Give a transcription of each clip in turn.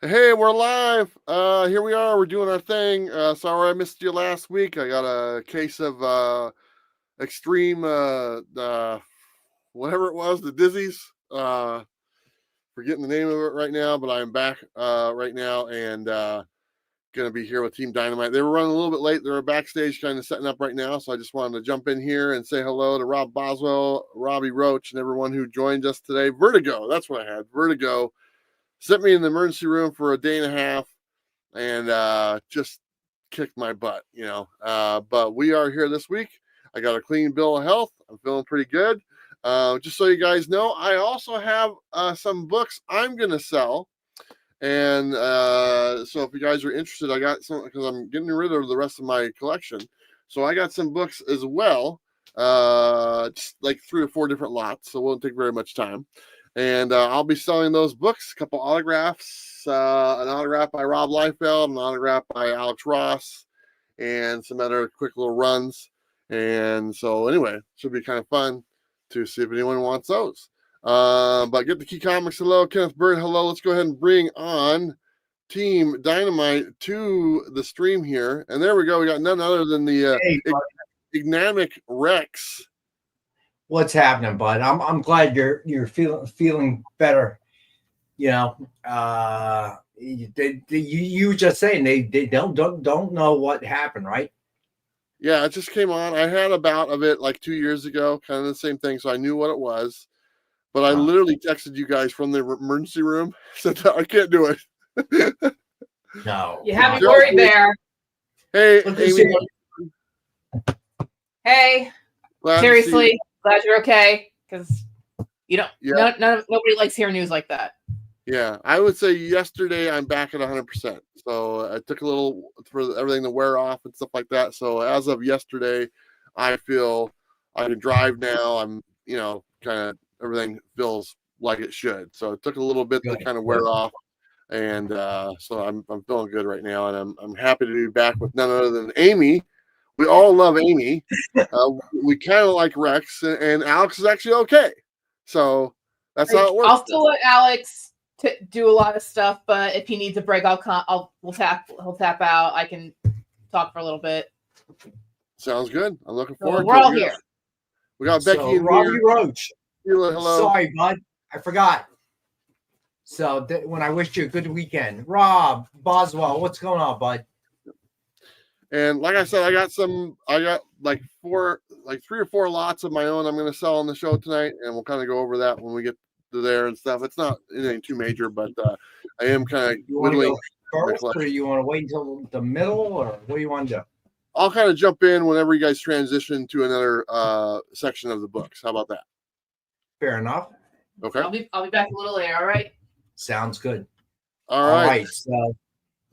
Hey, we're live. Here we are. We're doing our thing. Sorry I missed you last week. I got a case of extreme, whatever it was, the dizzies. Forgetting the name of it right now, but I'm back right now and going to be here with Team Dynamite. They were running a little bit late. They're backstage kind of setting up right now, so I just wanted to jump in here and say hello to Rob Boswell, Robbie Roach, and everyone who joined us today. Vertigo, that's what I had. Vertigo sent me in the emergency room for a day and a half and just kicked my butt, but we are here this week. I got a clean bill of health. I'm feeling pretty good. Just so you guys know, I also have some books I'm going to sell. And so if you guys are interested, I got some, because I'm getting rid of the rest of my collection. So I got some books as well, just like 3 or 4 different lots. So it won't take very much time. And I'll be selling those books, a couple autographs, an autograph by Rob Liefeld, an autograph by Alex Ross, and some other quick little runs. And so anyway, should be kind of fun to see if anyone wants those. But Get the Key Comics, hello. Kenneth Bird, hello. Let's go ahead and bring on Team Dynamite to the stream here. And there we go. We got none other than the Dynamic Rex. What's happening, bud? I'm glad you're feeling better. You were just saying they don't know what happened, right? Yeah, it just came on. I had a bout of it like 2 years ago, kind of the same thing, so I knew what it was. But I literally texted you guys from the emergency room, said I can't do it. No, you have me worried there. Hey, Amy. Hey, seriously. Glad you're okay, because nobody likes hearing news like that. Yeah, I would say yesterday I'm back at 100%. So it took a little for everything to wear off and stuff like that. So as of yesterday, I feel I can drive now. I'm, kind of everything feels like it should. So it took a little bit to kind of wear off, and so I'm feeling good right now, and I'm happy to be back with none other than Amy. We all love Amy. We kind of like Rex, and Alex is actually okay. So that's how it works. I'll still let Alex do a lot of stuff, but if he needs a break, he'll tap out. I can talk for a little bit. Sounds good. I'm looking forward to it. We're all here. We got Becky and Robbie Roach. Hello. Sorry, bud. I forgot. So when I wished you a good weekend, Rob Boswell, what's going on, bud? And like I said, I got like 3 or 4 lots of my own I'm going to sell on the show tonight, and we'll kind of go over that when we get to there and stuff. It's not anything too major, but I am kind of whittling. Or you want to wait until the middle, or what do you want to do? I'll kind of jump in whenever you guys transition to another section of the books. How about that? Fair enough. Okay. I'll be back a little later. All right. Sounds good. All right.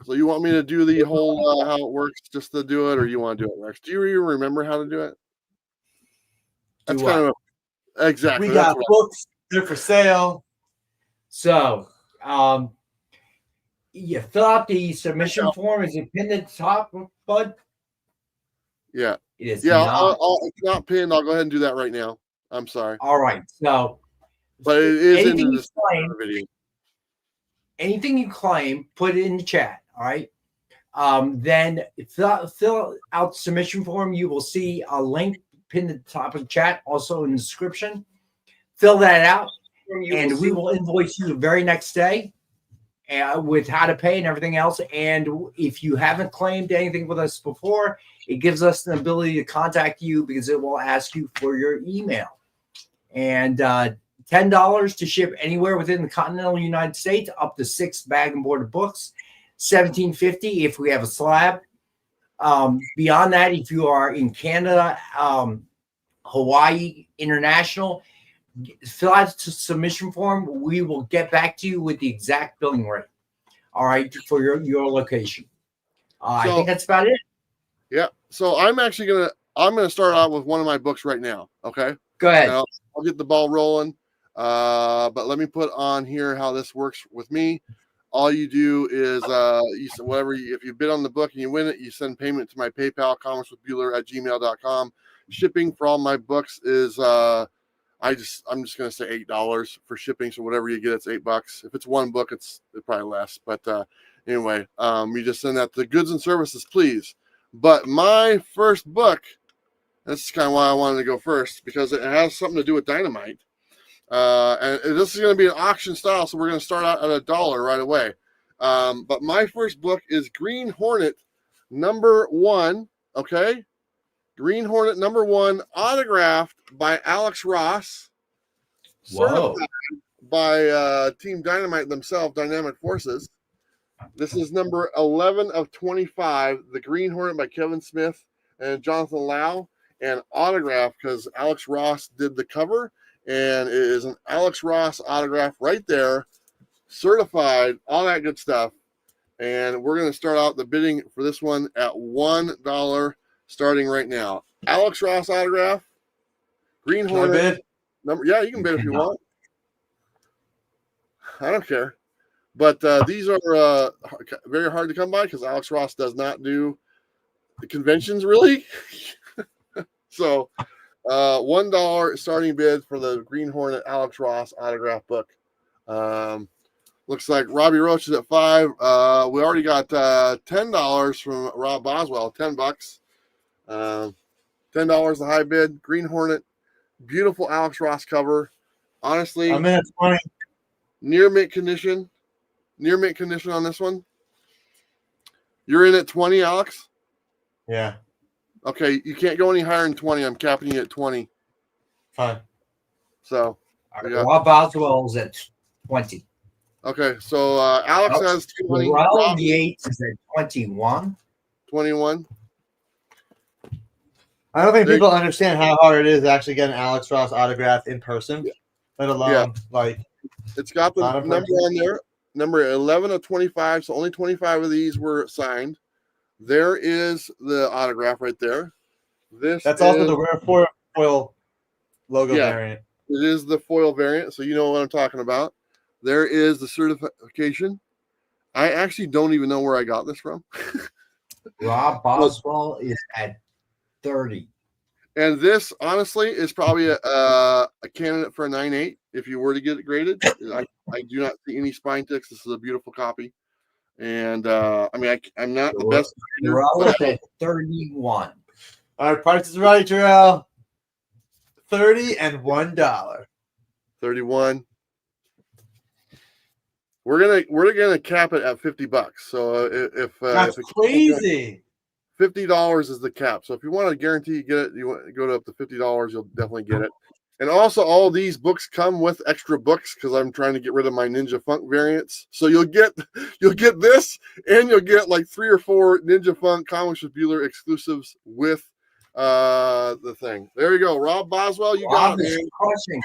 So you want me to do the whole how it works just to do it, or you want to do it, Rex? Do you even remember how to do it? That's kind of exactly. We got books. They're for sale. So, you fill out the submission form. Is it pinned at the top, bud? Yeah. It is. Yeah, it's not pinned. I'll go ahead and do that right now. I'm sorry. All right. So, but it is in the video. Anything you claim, put it in the chat. All right. Then fill out the submission form. You will see a link pinned at the top of the chat, also in the description. Fill that out, and we will invoice you the very next day with how to pay and everything else. And if you haven't claimed anything with us before, it gives us the ability to contact you because it will ask you for your email. And $10 to ship anywhere within the continental United States, up to 6 bag and board of books. $17.50 if we have a slab. Beyond that, if you are in Canada, Hawaii, international, fill out the submission form. We will get back to you with the exact billing rate. All right, for your location. I think that's about it. Yeah. So I'm actually gonna start out with one of my books right now. Okay. Go ahead. I'll get the ball rolling. But let me put on here how this works with me. All you do is you send if you bid on the book and you win it, you send payment to my PayPal, comicswithbueller@gmail.com. Shipping for all my books is I'm just gonna say $8 for shipping. So whatever you get, it's $8. If it's one book, it's probably less. But anyway, you just send that to goods and services, please. But my first book, this is kind of why I wanted to go first, because it has something to do with Dynamite. And this is going to be an auction style, so we're going to start out at $1 right away. But my first book is Green Hornet #1. Okay, Green Hornet #1, autographed by Alex Ross, certified by Team Dynamite themselves, Dynamic Forces. This is number 11 of 25, the Green Hornet by Kevin Smith and Jonathan Lau, and autographed because Alex Ross did the cover, and it is an Alex Ross autograph right there, certified, all that good stuff. And we're going to start out the bidding for this one at $1, starting right now. Alex Ross autograph, Green Hornet number. Yeah, you can bid if you want. I don't care. But these are very hard to come by because Alex Ross does not do the conventions really. So $1 starting bid for the Green Hornet Alex Ross autograph book. Looks like Robbie Roach is at $5. We already got $10 from Rob Boswell, $10. $10 the high bid. Green Hornet, beautiful Alex Ross cover. Honestly, I'm in at 20. Near mint condition on this one. You're in at 20, Alex? Yeah. Okay, you can't go any higher than 20. I'm capping you at 20. Fine. So, Rob Boswell's at 20. okay, so Alex has 20. Rob Yates is at 21. 21. I don't think people understand how hard it is to actually get an Alex Ross autograph in person, let alone like. It's got the number on there, number 11 of 25. So only 25 of these were signed. There is the autograph right there. That's also the rare foil logo variant. It is the foil variant, so you know what I'm talking about. There is the certification. I actually don't even know where I got this from. Rob Boswell is at 30. And this, honestly, is probably a candidate for a 9.8 if you were to get it graded. I do not see any spine ticks. This is a beautiful copy. And, I mean, I'm not the best. Rob at 31. All right, price is right, Jarrell. $30 and $1. 31. We're gonna cap it at $50. So if that's crazy. $50 is the cap. So if you want to guarantee you get it, you want to go to up to $50, you'll definitely get it. And also, all these books come with extra books because I'm trying to get rid of my Ninja Funk variants. So you'll get this, and you'll get like 3 or 4 Ninja Funk Comics with Bueller exclusives with the thing. There you go, Rob Boswell. You got it, man. Crushing.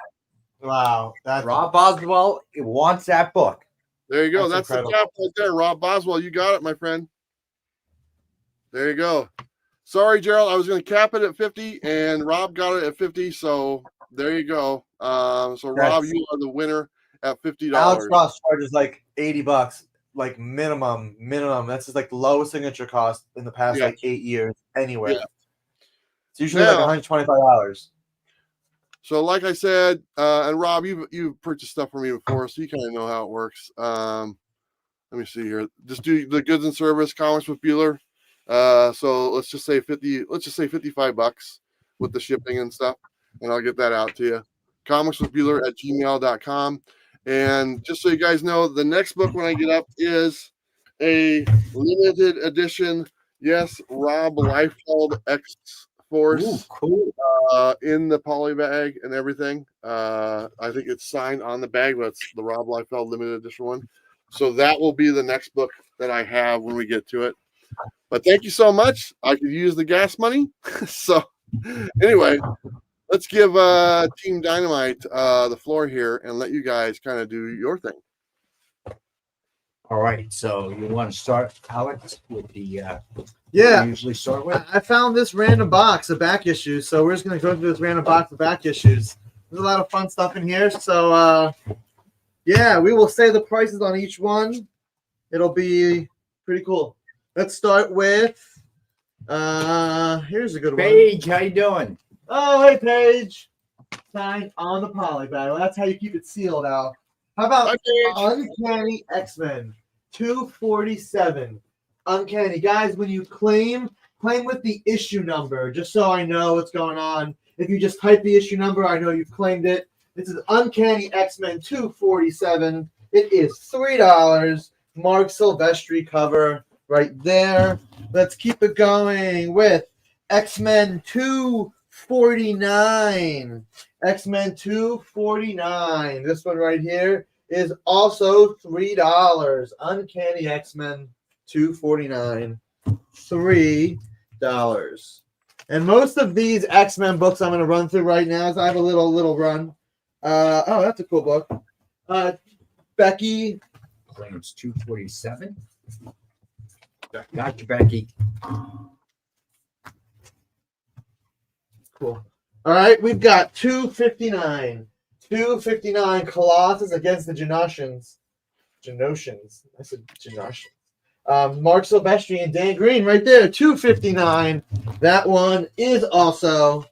Wow, Rob Boswell wants that book. There you go. That's the cap right there, Rob Boswell. You got it, my friend. There you go. Sorry, Gerald. I was going to cap it at 50, and Rob got it at 50. So there you go. So Rob, you are the winner at $50. Alex Ross charges like $80, like minimum. That's just like the lowest signature cost in the past like 8 years anywhere. Yeah. It's usually like $125. So, like I said, and Rob, you've purchased stuff for me before, so you kind of know how it works. Let me see here. Just do the goods and service Comics with Bueller. So let's just say $55 with the shipping and stuff, and I'll get that out to you. comicswithbueller@gmail.com. And just so you guys know, the next book when I get up is a limited edition. Yes, Rob Liefeld X Force. Ooh, cool. In the poly bag and everything. I think it's signed on the bag, but it's the Rob Liefeld limited edition one. So that will be the next book that I have when we get to it. But thank you so much. I could use the gas money. So anyway, let's give Team Dynamite the floor here and let you guys kind of do your thing. All right. So you want to start, Alex, with the usually start with? I found this random box of back issues. So we're just going to go through this random box of back issues. There's a lot of fun stuff in here. So, yeah, we will say the prices on each one. It'll be pretty cool. Let's start with, here's a good one. Paige, how you doing? Oh, hey, Paige. signed on the poly bag. Well, that's how you keep it sealed, Al. How about Bye, Paige. Uncanny X-Men 247? Uncanny. Guys, when you claim with the issue number, just so I know what's going on. If you just type the issue number, I know you've claimed it. This is Uncanny X-Men 247. It is $3. Mark Silvestri cover right there. Let's keep it going with X-Men 249. X-Men 249. This one right here is also $3. Uncanny X-Men 249. $3. And most of these X-Men books I'm going to run through right now. So I have a little run. Oh, that's a cool book. Becky. Claims 247. Gotcha, Becky. Cool. All right, we've got 259. 259 Colossus against the Genossians. I said Genossians. Mark Silvestri and Dan Green right there. 259. That one is also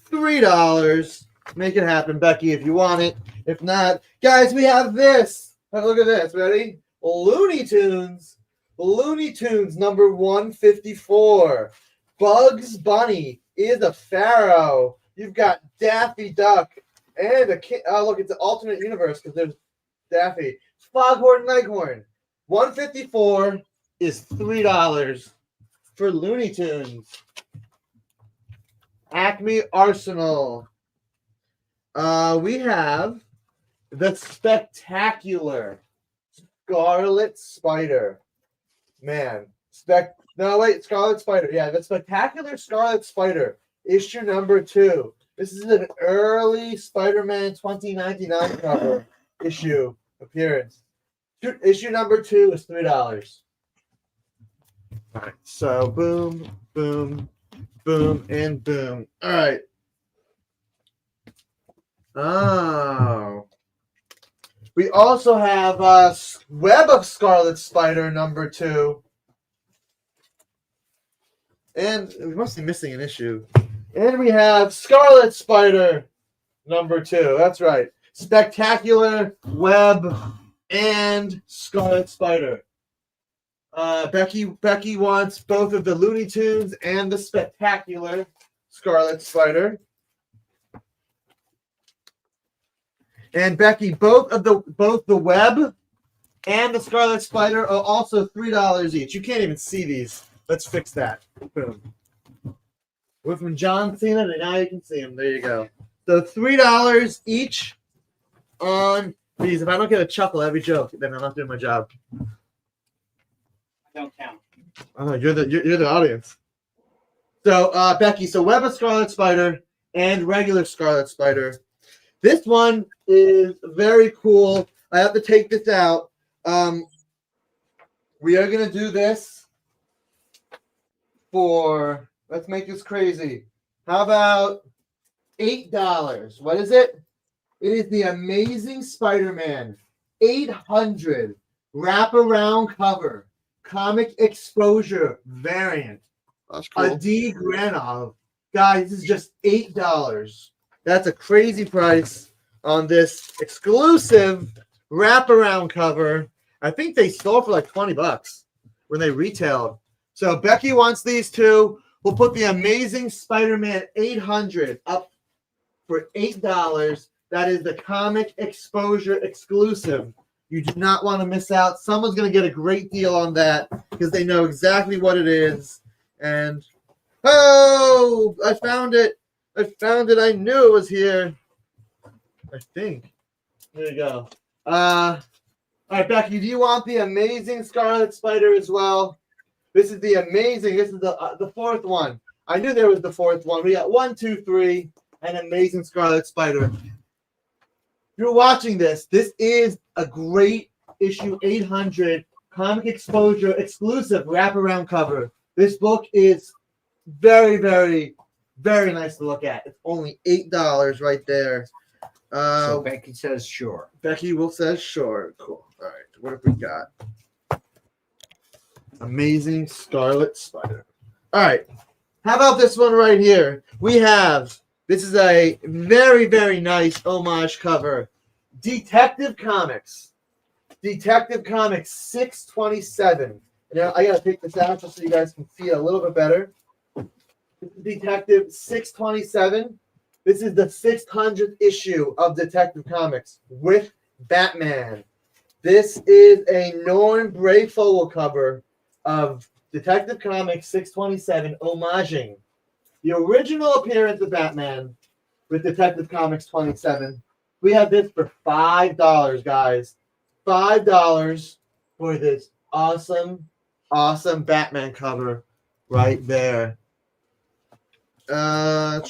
$3. Make it happen, Becky, if you want it. If not, guys, we have this. Look at this. Ready? Looney Tunes. Looney Tunes number 154. Bugs Bunny is a pharaoh. You've got Daffy Duck and a kid. Oh, look, it's an alternate universe because there's Daffy. Foghorn Leghorn. 154 is $3 for Looney Tunes. Acme Arsenal. We have the Spectacular Scarlet Spider. Man. Scarlet Spider. Yeah, the Spectacular Scarlet Spider. Issue number 2. This is an early Spider-Man 2099 cover issue appearance. Issue number 2 is $3. All right. So boom, boom, boom, and boom. All right. Oh. We also have Web of Scarlet Spider number 2. And we must be missing an issue. And we have Scarlet Spider number 2. That's right. Spectacular, Web, and Scarlet Spider. Becky wants both of the Looney Tunes and the Spectacular Scarlet Spider. And Becky, both the Web and the Scarlet Spider are also $3 each. You can't even see these. Let's fix that. Boom. We're from John Cena, and now you can see them. There you go. So $3 each on these. If I don't get a chuckle every joke, then I'm not doing my job. I don't count. Oh, you're the audience. So Becky, so Web of Scarlet Spider and regular Scarlet Spider. This one is very cool. I have to take this out. We are gonna do this for. Let's make this crazy. How about $8? What is it? It is the Amazing Spider-Man 800 wraparound cover comic exposure variant. That's cool. Adi Granov. Guys, this is just $8. That's a crazy price on this exclusive wraparound cover. I think they sold for like $20 when they retailed. So Becky wants these two. We'll put the Amazing Spider-Man 800 up for $8. That is the comic exposure exclusive. You do not want to miss out. Someone's going to get a great deal on that because they know exactly what it is. And, oh, I found it. I knew it was here. I think. There you go. All right, Becky, do you want the Amazing Scarlet Spider as well? This is the Amazing. This is the fourth one. I knew there was the fourth one. We got 1, 2, 3, and Amazing Scarlet Spider. If you're watching this, this is a great issue 800 comic exposure exclusive wraparound cover. This book is very, very, very nice to look at. It's only $8 right there. So Becky says sure. Becky will says sure. Cool. All right. What have we got? Amazing Scarlet Spider. All right. How about this one right here? We have This is a very, very nice homage cover. Detective Comics. Detective Comics 627. Now I gotta take this out just so you guys can see it a little bit better. Detective 627. This is the 600th issue of Detective Comics with Batman. This is a Norm Brayfogle cover of Detective Comics 627, homaging the original appearance of Batman with Detective Comics 27. We have this for $5, guys. $5 for this awesome, awesome Batman cover right there. Oh,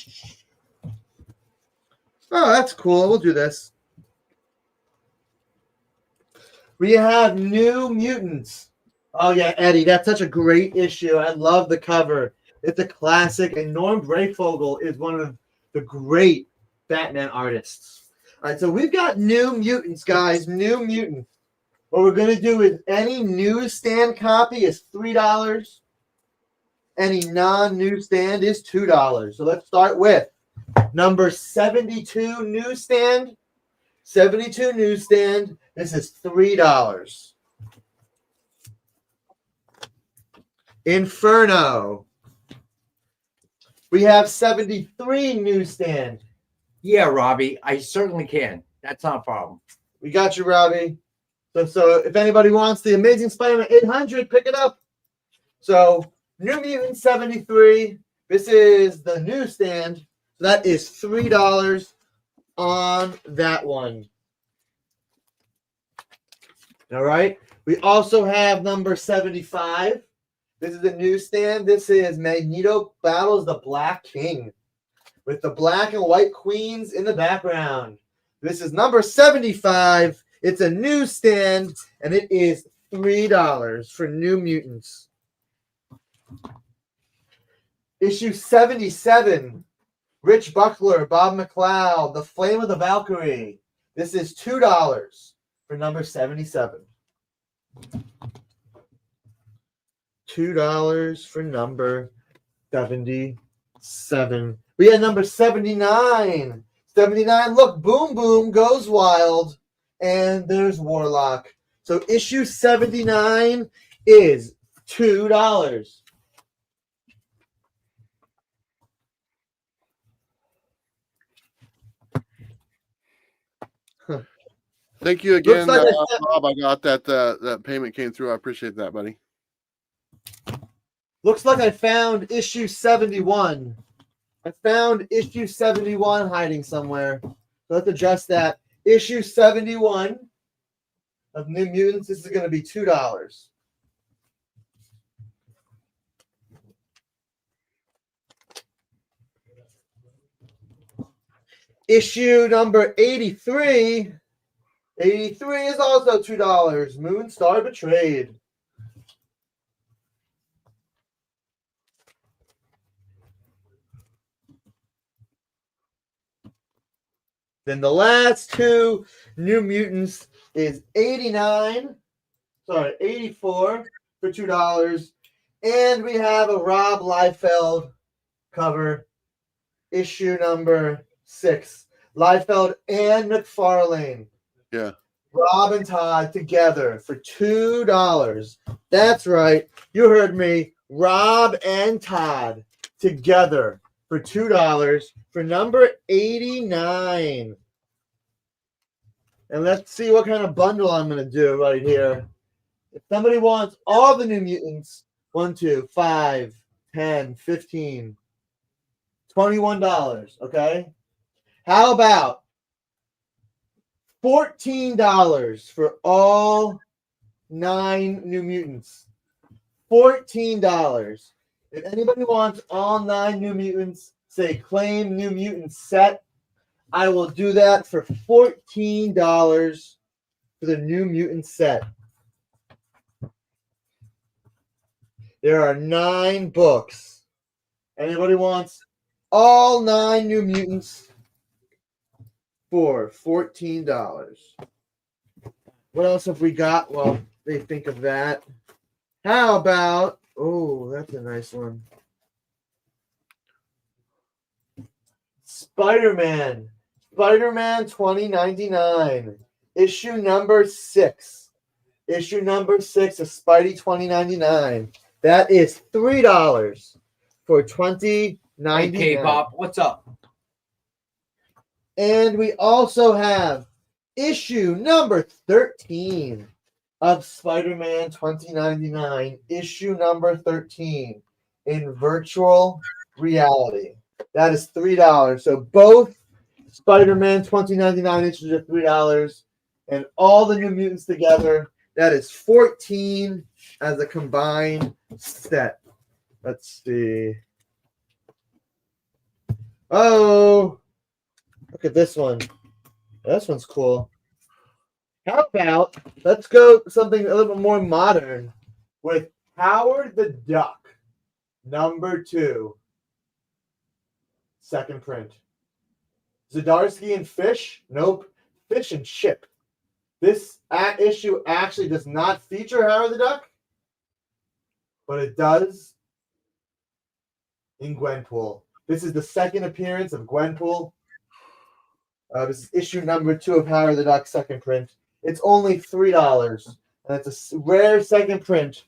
that's cool. We'll do this. We have New Mutants. Oh, yeah, Eddie, that's such a great issue. I love the cover. It's a classic, and Norm Brayfogle is one of the great Batman artists. All right, so we've got New Mutants, guys. New Mutants. What we're going to do is any newsstand copy is $3. Any non-newsstand is $2. So let's start with number 72 newsstand. 72 newsstand. This is $3. Inferno. We have 73 newsstand. Yeah, Robbie, I certainly can. That's not a problem. We got you, Robbie. So if anybody wants the Amazing Spider-Man 800, pick it up. So New Mutant 73. This is the newsstand. So that is $3 on that one. All right. We also have number 75. This is the newsstand. This is Magneto Battles the Black King with the black and white queens in the background. This is number 75. It's a newsstand, and it is $3 for New Mutants. Issue 77. Rich Buckler, Bob McLeod, The Flame of the Valkyrie. This is $2 for number 77. $2 for number 77. We had number 79. 79, look, Boom Boom goes wild, and there's Warlock. So issue 79 is $2. Thank you again, Looks like Bob. I got that that payment came through. I appreciate that, buddy. Looks like I found issue 71. I found issue 71 hiding somewhere. So let's adjust that. Issue 71 of New Mutants. This is going to be $2. Issue number 83. 83 is also $2. Moonstar Betrayed. Then the last two New Mutants is 84 for $2. And we have a Rob Liefeld cover, issue number 6. Liefeld and McFarlane. Yeah. Rob and Todd together for $2. That's right. You heard me. Rob and Todd together for $2 for number 89. And let's see what kind of bundle I'm going to do right here. If somebody wants all the New Mutants, 1, 2, 5, 10, 15, $21, okay? How about $14 for all 9 New Mutants? $14. If anybody wants all 9 New Mutants, say claim New Mutants set. I will do that for $14 for the New Mutant set. There are 9 books. Anybody wants all 9 New Mutants for $14. What else have we got? Well, they think of that. How about, oh, that's a nice one. Spider-Man 2099, issue number 6. Issue number 6 of Spidey 2099. That is $3 for 2099. Hey, K-pop, what's up? And we also have issue number 13 of Spider-Man 2099. Issue number 13 in virtual reality. That is $3. So both Spider-Man 2099 issues are $3, and all the New Mutants together, that is 14 as a combined set. Let's see. Oh, look at this one. This one's cool. How about let's go something a little bit more modern with Howard the Duck, number 2. Second print. Zdarsky and Fish? Nope. Fish and Chip. This issue actually does not feature Howard the Duck, but it does in Gwenpool. This is the second appearance of Gwenpool. This is issue number 2 of Howard the Duck, second print. It's only $3, and it's a rare second print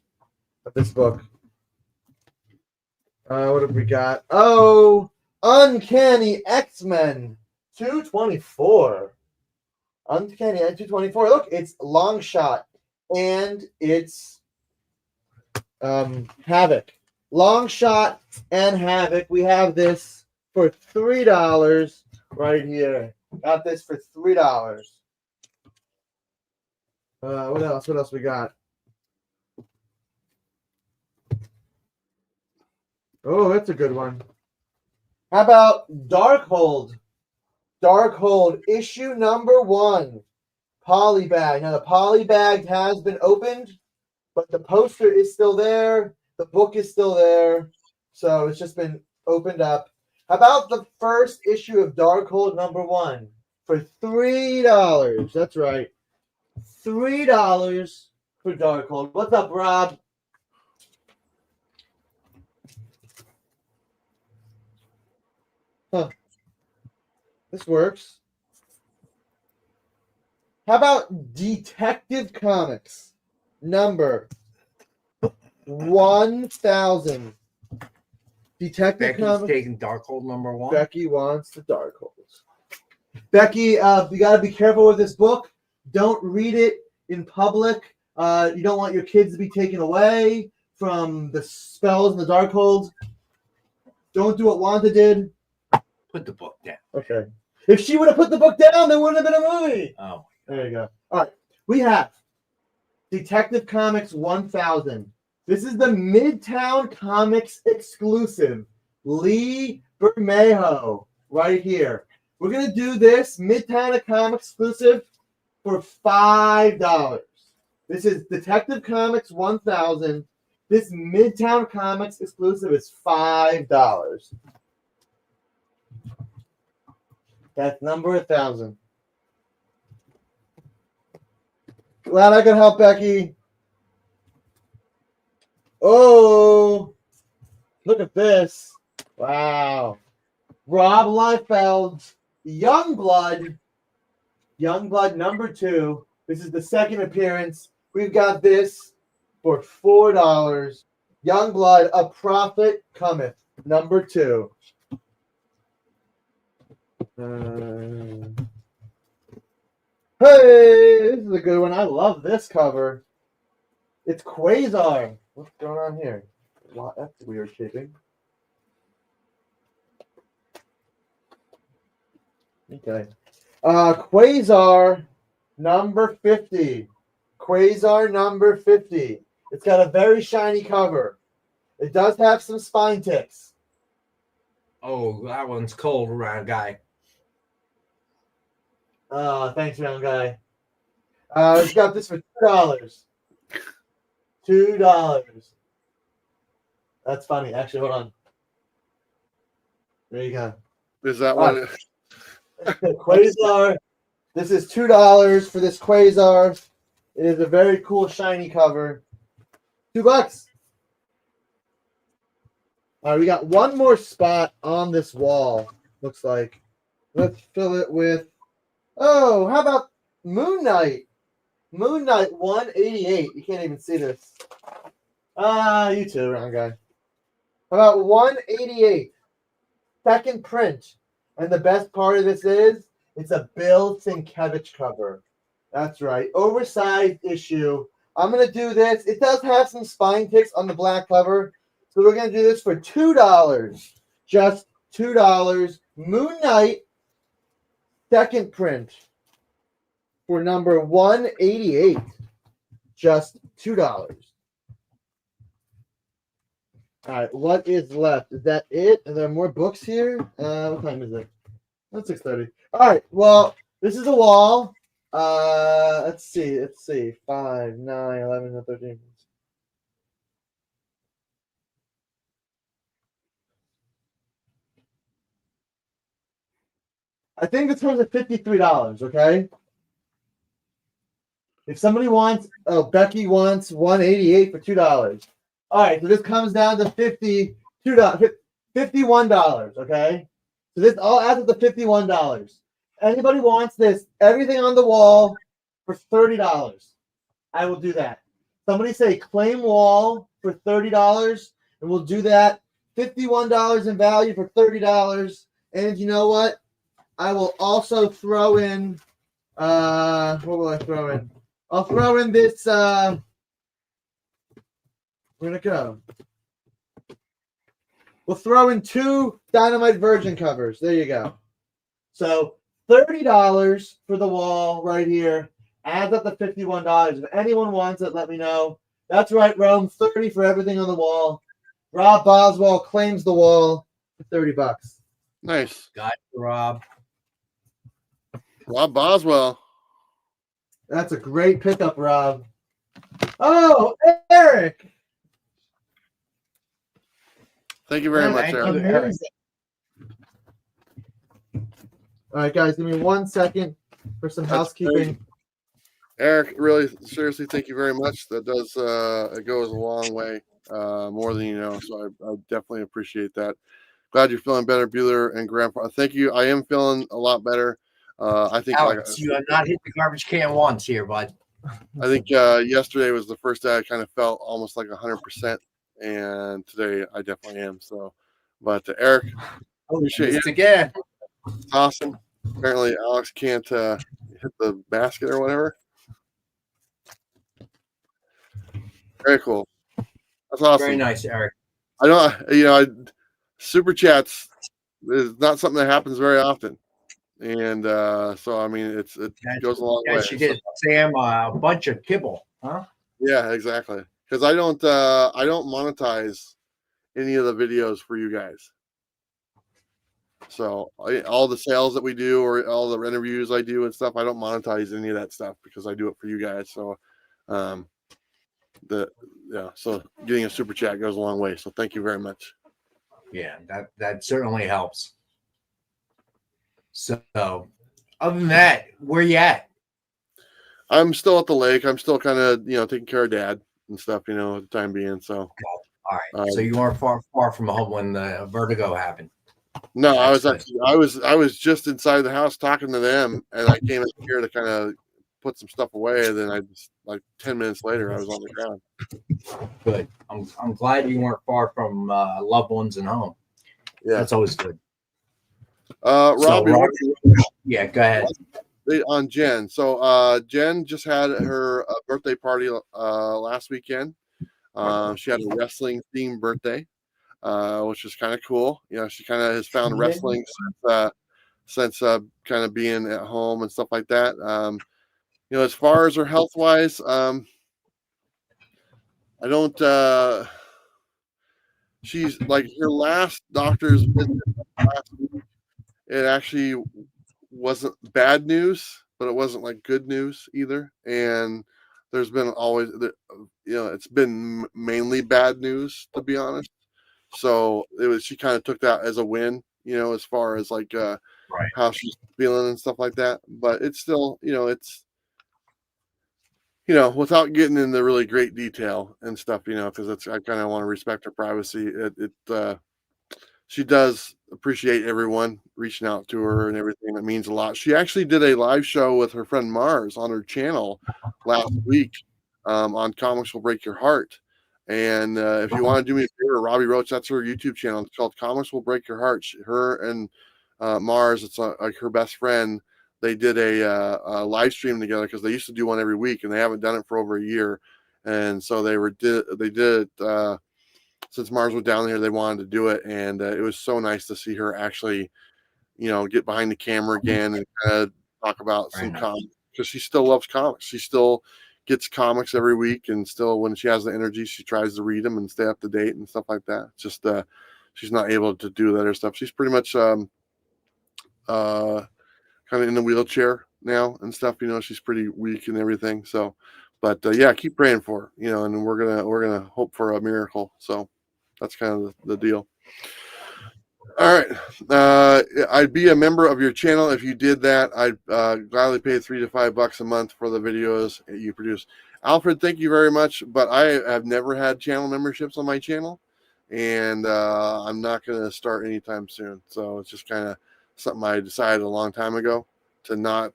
of this book. What have we got? Oh, Uncanny X-Men 224. Uncanny X 224. Look, it's Long Shot and it's Havoc. Long Shot and Havoc. We have this for $3 right here. Got this for $3. What else? What else we got? Oh, that's a good one. How about Darkhold? Darkhold, issue number 1. Polybag. Now, the polybag has been opened, but the poster is still there. The book is still there. So it's just been opened up. How about the first issue of Darkhold number 1 for $3? That's right. $3 for Darkhold. What's up, Rob? Huh. This works. How about Detective Comics number 1000? Detective Becky's Comics. taking Darkhold number 1. Becky wants the Darkhold. Becky, you got to be careful with this book. Don't read it in public. You don't want your kids to be taken away from the spells and the Darkhold. Don't do what Wanda did. Put the book down. Okay. If she would have put the book down, there wouldn't have been a movie. Oh. There you go. All right. We have Detective Comics 1000. This is the Midtown Comics exclusive. Lee Bermejo right here. We're going to do this Midtown Comics exclusive for $5. This is Detective Comics 1000. This Midtown Comics exclusive is $5. That's number 1000. Glad I could help, Becky. Oh, look at this. Wow. Rob Liefeld's Youngblood. Youngblood number 2. This is the second appearance. We've got this for $4. Youngblood, A Prophet Cometh, number 2. Hey, this is a good one. I love this cover. It's Quasar. What's going on here? Wow, that's weird shaping. Okay. Quasar number 50. Quasar number 50. It's got a very shiny cover. It does have some spine ticks. Oh, that one's cold, round guy. Thanks, round guy. It's got this for $2. $2. That's funny. Actually, hold on. There you go. Is that one? Quasar. This is $2 for this Quasar. It is a very cool shiny cover. $2. All right, we got one more spot on this wall looks like. Let's fill it with, oh, how about Moon Knight? Moon Knight 188. You can't even see this. You too, wrong guy. About 188. Second print. And the best part of this is it's a Bill Sienkiewicz cover. That's right. Oversized issue. I'm going to do this. It does have some spine ticks on the black cover. So we're going to do this for $2. Just $2. Moon Knight second print for number 188. Just $2. All right, what is left? Is that it? Are there more books here? What time is it? That's 6:30. All right, well, this is a wall. Let's see. 5, 9, 11, 13. I think this one's at $53, okay? If somebody wants, Becky wants 188 for $2. All right, so this comes down to $51, okay? So this all adds up to $51. Anybody wants this, everything on the wall for $30. I will do that. Somebody say claim wall for $30, and we'll do that. $51 in value for $30. And you know what? I will also throw in, what will I throw in? I'll throw in this, where'd it go? We'll throw in 2 Dynamite Virgin covers. There you go. So $30 for the wall right here. Adds up to $51. If anyone wants it, let me know. That's right, Rome. $30 for everything on the wall. Rob Boswell claims the wall for $30. Nice. Got you, Rob. Rob Boswell. That's a great pickup, Rob. Oh, Eric. Thank you very much, Thank Eric. you, Eric. All right, guys, give me 1 second for some That's housekeeping. Eric, really, seriously, thank you very much. That does, it goes a long way, more than you know. So I definitely appreciate that. Glad you're feeling better, Bueller and Grandpa. Thank you. I am feeling a lot better. I think, Alex, you have not hit the garbage can once here, bud. I think yesterday was the first day I kind of felt almost like 100%, and today I definitely am. So, but Eric, appreciate you. Again. Awesome. Apparently, Alex can't hit the basket or whatever. Very cool. That's awesome. Very nice, Eric. I don't, super chats is not something that happens very often, and so I mean, it goes a long way. She did Sam a bunch of kibble, huh? Yeah, exactly. Because I don't monetize any of the videos for you guys. So all the sales that we do or all the interviews I do and stuff, I don't monetize any of that stuff because I do it for you guys. So, so getting a super chat goes a long way. So thank you very much. Yeah, that certainly helps. So, other than that, where you at? I'm still at the lake. I'm still kind of taking care of Dad and stuff. At the time being. So. All right. So you weren't far from home when the vertigo happened. No, I was just inside the house talking to them, and I came in here to kind of put some stuff away. And then I just 10 minutes later, I was on the ground. Good. I'm glad you weren't far from loved ones and home. Yeah, that's always good. Robbie, yeah, go ahead. On Jenn. So Jenn just had her birthday party last weekend. She had a wrestling themed birthday. Which is kind of cool. She kind of has found wrestling since kind of being at home and stuff like that. As far as her health wise, I don't. She's like her last doctor's visit last week. It actually wasn't bad news, but it wasn't like good news either. And there's been always, it's been mainly bad news, to be honest. So she kind of took that as a win, as far as how she's feeling and stuff like that. But it's still, without getting into really great detail and stuff, because I kind of want to respect her privacy. she does appreciate everyone reaching out to her and everything. That means a lot. She actually did a live show with her friend Mars on her channel last week on Comics Will Break Your Heart. And if you want to do me a favor, Robbie Roach, that's her YouTube channel. It's called Comics Will Break Your Heart. Her and Mars, it's like her best friend. They did a live stream together because they used to do one every week, and they haven't done it for over a year. And so they did it since Mars was down here. They wanted to do it, and it was so nice to see her actually, get behind the camera again and kind of talk about some comics, because she still loves comics. She still gets comics every week, and still, when she has the energy, she tries to read them and stay up to date and stuff like that. It's just she's not able to do that other stuff. She's pretty much kind of in the wheelchair now and stuff. She's pretty weak and everything. So, but yeah, keep praying for her. And we're gonna hope for a miracle. So that's kind of the deal. All right, I'd be a member of your channel if you did that. I'd gladly pay $3 to $5 a month for the videos you produce. Alfred, thank you very much. But I have never had channel memberships on my channel, and I'm not going to start anytime soon. So it's just kind of something I decided a long time ago to not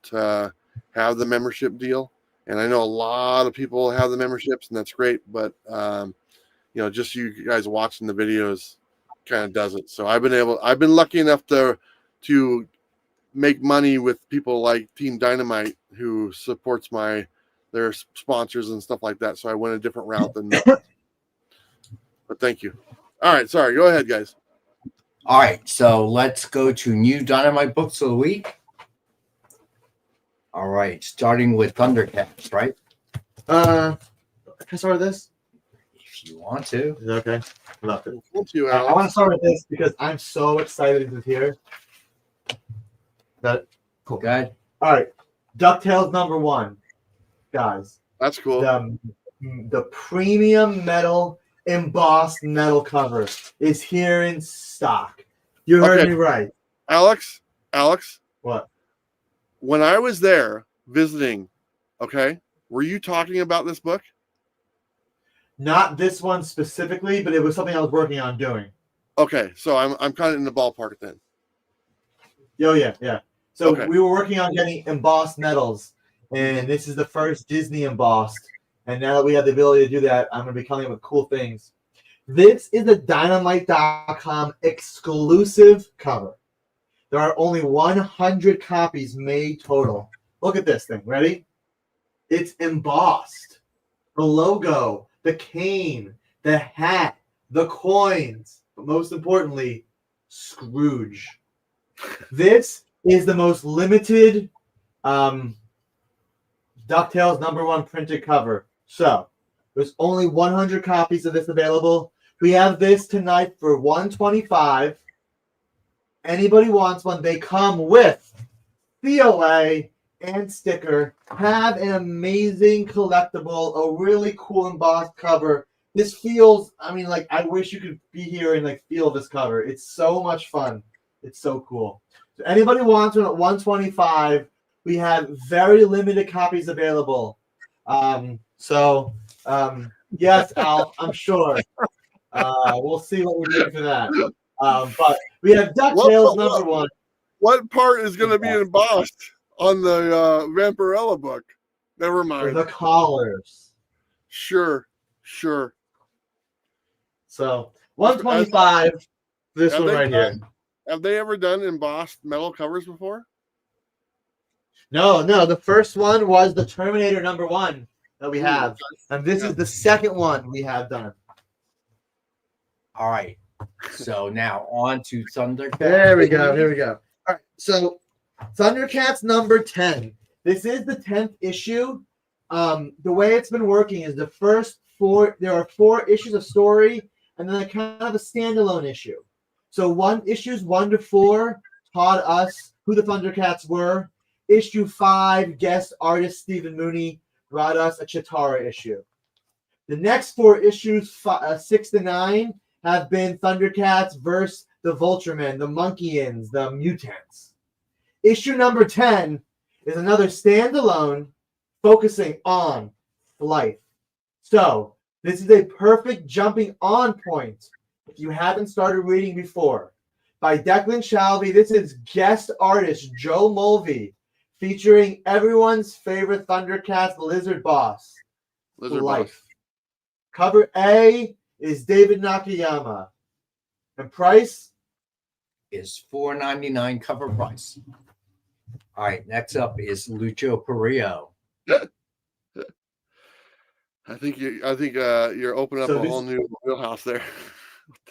have the membership deal. And I know a lot of people have the memberships, and that's great. But just you guys watching the videos kind of does it. So I've been lucky enough to make money with people like Team Dynamite, who supports their sponsors and stuff like that. So I went a different route than that. But thank you. All right, sorry, go ahead, guys. All right, so let's go to new Dynamite books of the week. All right, starting with Thundercats, right? Can I start with this? If you want to. Is that okay? Love it. Thank you, I Alex. want to start with this because I'm so excited to hear that. Cool. Good. All right, DuckTales #1, guys. That's cool. The premium metal embossed metal cover is here in stock. You heard me right. Alex. What? When I was there visiting, were you talking about this book? Not this one specifically, but it was something I was working on doing. Okay, so I'm kind of in the ballpark then. Yeah. So Okay. we were working on getting embossed metals, and this is the first Disney embossed. And now that we have the ability to do that, I'm going to be coming up with cool things. This is a Dynamite.com exclusive cover. There are only 100 copies made total. Look at this thing. Ready? It's embossed. The logo, the cane, the hat, the coins, but most importantly, Scrooge. This is the most limited DuckTales #1 printed cover. So there's only 100 copies of this available. We have this tonight for $125. Anybody wants one, they come with COA and sticker. Have an amazing collectible, a really cool embossed cover. This feels, I wish you could be here and feel this cover. It's so much fun. It's so cool. So anybody wants one at $125, we have very limited copies available. Yes, Al, I'm sure. We'll see what we do for that. But we have DuckTales #1. What part is going to be embossed on the Vampirella book? Never mind. The collars. Sure. So $125. This one right here. Have they ever done embossed metal covers before? No. The first one was the Terminator #1 that we have, and this is the second one we have done. All right. So now on to Thundercats. Here we go. All right. So Thundercats #10. This is the 10th issue. The way it's been working is the first 4. There are 4 issues of story, and then kind of a standalone issue. So issues 1 to 4 taught us who the Thundercats were. Issue 5, guest artist Stephen Mooney brought us a Chitara issue. The next 4 issues, 6 to 9, have been Thundercats versus the Vulturemen, the Monkeyians, the Mutants. Issue #10 is another standalone focusing on Flight. So this is a perfect jumping on point if you haven't started reading before. by Declan Shalvey. This is guest artist Joe Mulvey, featuring everyone's favorite Thundercats lizard boss. Lizard Life. Boss. Cover A is David Nakayama. And price? Is $4.99 cover price. All right, next up is Lucho Perillo. I think you're opening up So a whole new wheelhouse there.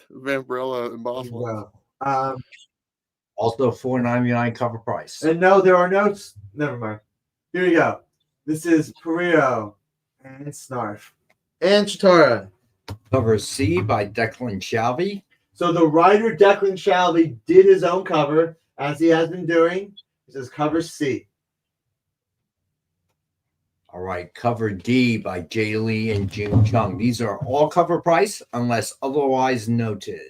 Vampirella Impossible. Wow. Also $4.99 cover price. And no, there are notes. Never mind. Here we go. This is Perillo and Snarf and Chitara. Cover C by Declan Shalvey. So the writer Declan Shalvey did his own cover, as he has been doing. This is cover C. All right, cover D by Jay Lee and June Chung. These are all cover price unless otherwise noted.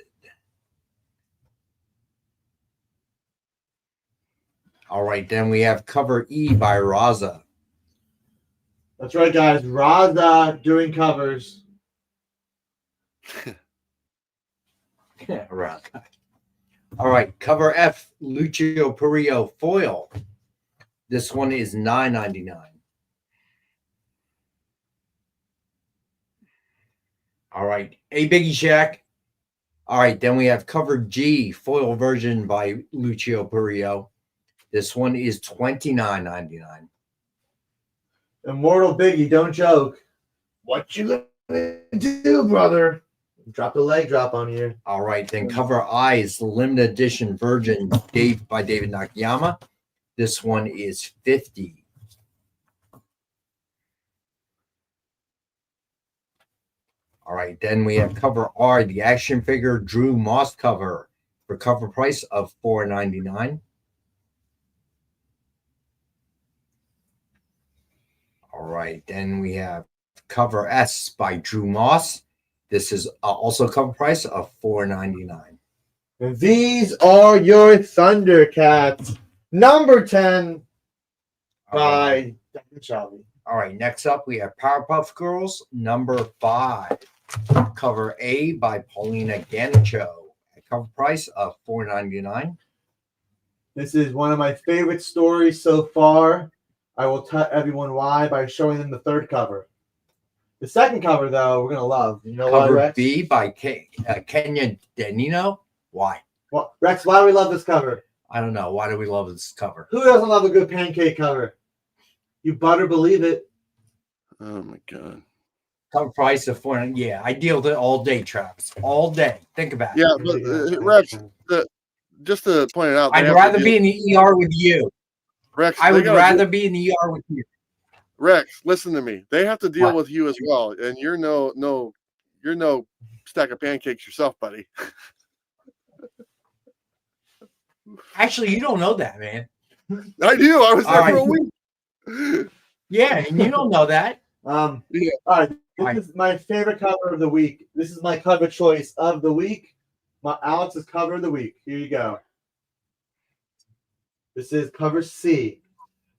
All right, then we have cover E by Raza. That's right, guys. Raza doing covers. Around. All right, cover F, Lucio Perillo foil. This one is $9.99. All right, A Biggie Shack. All right, then we have cover G, foil version by Lucio Perillo. This one is $29.99. Immortal Biggie, don't joke. What you gonna do, brother? Drop the leg drop on you. All right, then cover I is the limited edition version by David Nakayama. This one is $50. All right, then we have cover R, the action figure Drew Moss cover for cover price of $4.99. All right, then we have cover S by Drew Moss. This is also cover price of $4.99. And these are your Thundercats. Number 10 by Declan Shalvey. All right, next up we have Powerpuff Girls number 5. Cover A by Paulina Ganicho. Cover price of $4.99. This is one of my favorite stories so far. I will tell everyone why by showing them the third cover. The second cover, though, we're going to love. You know Cover why, Rex? B by Kenya Denino. Why? Well, Rex, why do we love this cover? I don't know. Why do we love this cover? Who doesn't love a good pancake cover? You better believe it. Oh my god. Cover price of $4.99. Yeah, I deal with it all day, Travis. All day. Think about it. Yeah, but Rex, just to point it out, I'd rather be in the ER with you. Rex, I would rather be in the ER with you. Rex, listen to me. They have to deal What? with you as well, and you're no stack of pancakes yourself, buddy. Actually, you don't know that, man. I do. I was there All for a right. week. Yeah, and you don't know that. Yeah. All right. This is my favorite cover of the week. This is my cover choice of the week. Alex's cover of the week. Here you go. This is cover C.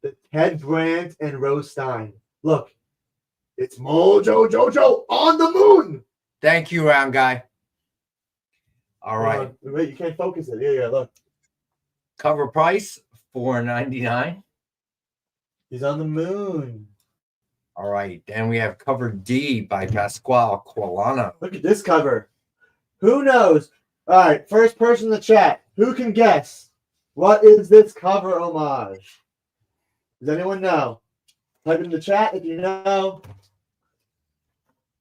The Ted Brandt and Rose Stein. Look, it's Mojo Jojo on the moon. Thank you, round guy. All right. Wait, you can't focus it. Here you go. Look, Cover price $4.99. he's on the moon. All right. Then we have cover D by Pasquale Quilano. Look at this cover. Who knows? All right, first person in the chat. Who can guess? What is this cover homage? Does anyone know? Type in the chat if you know.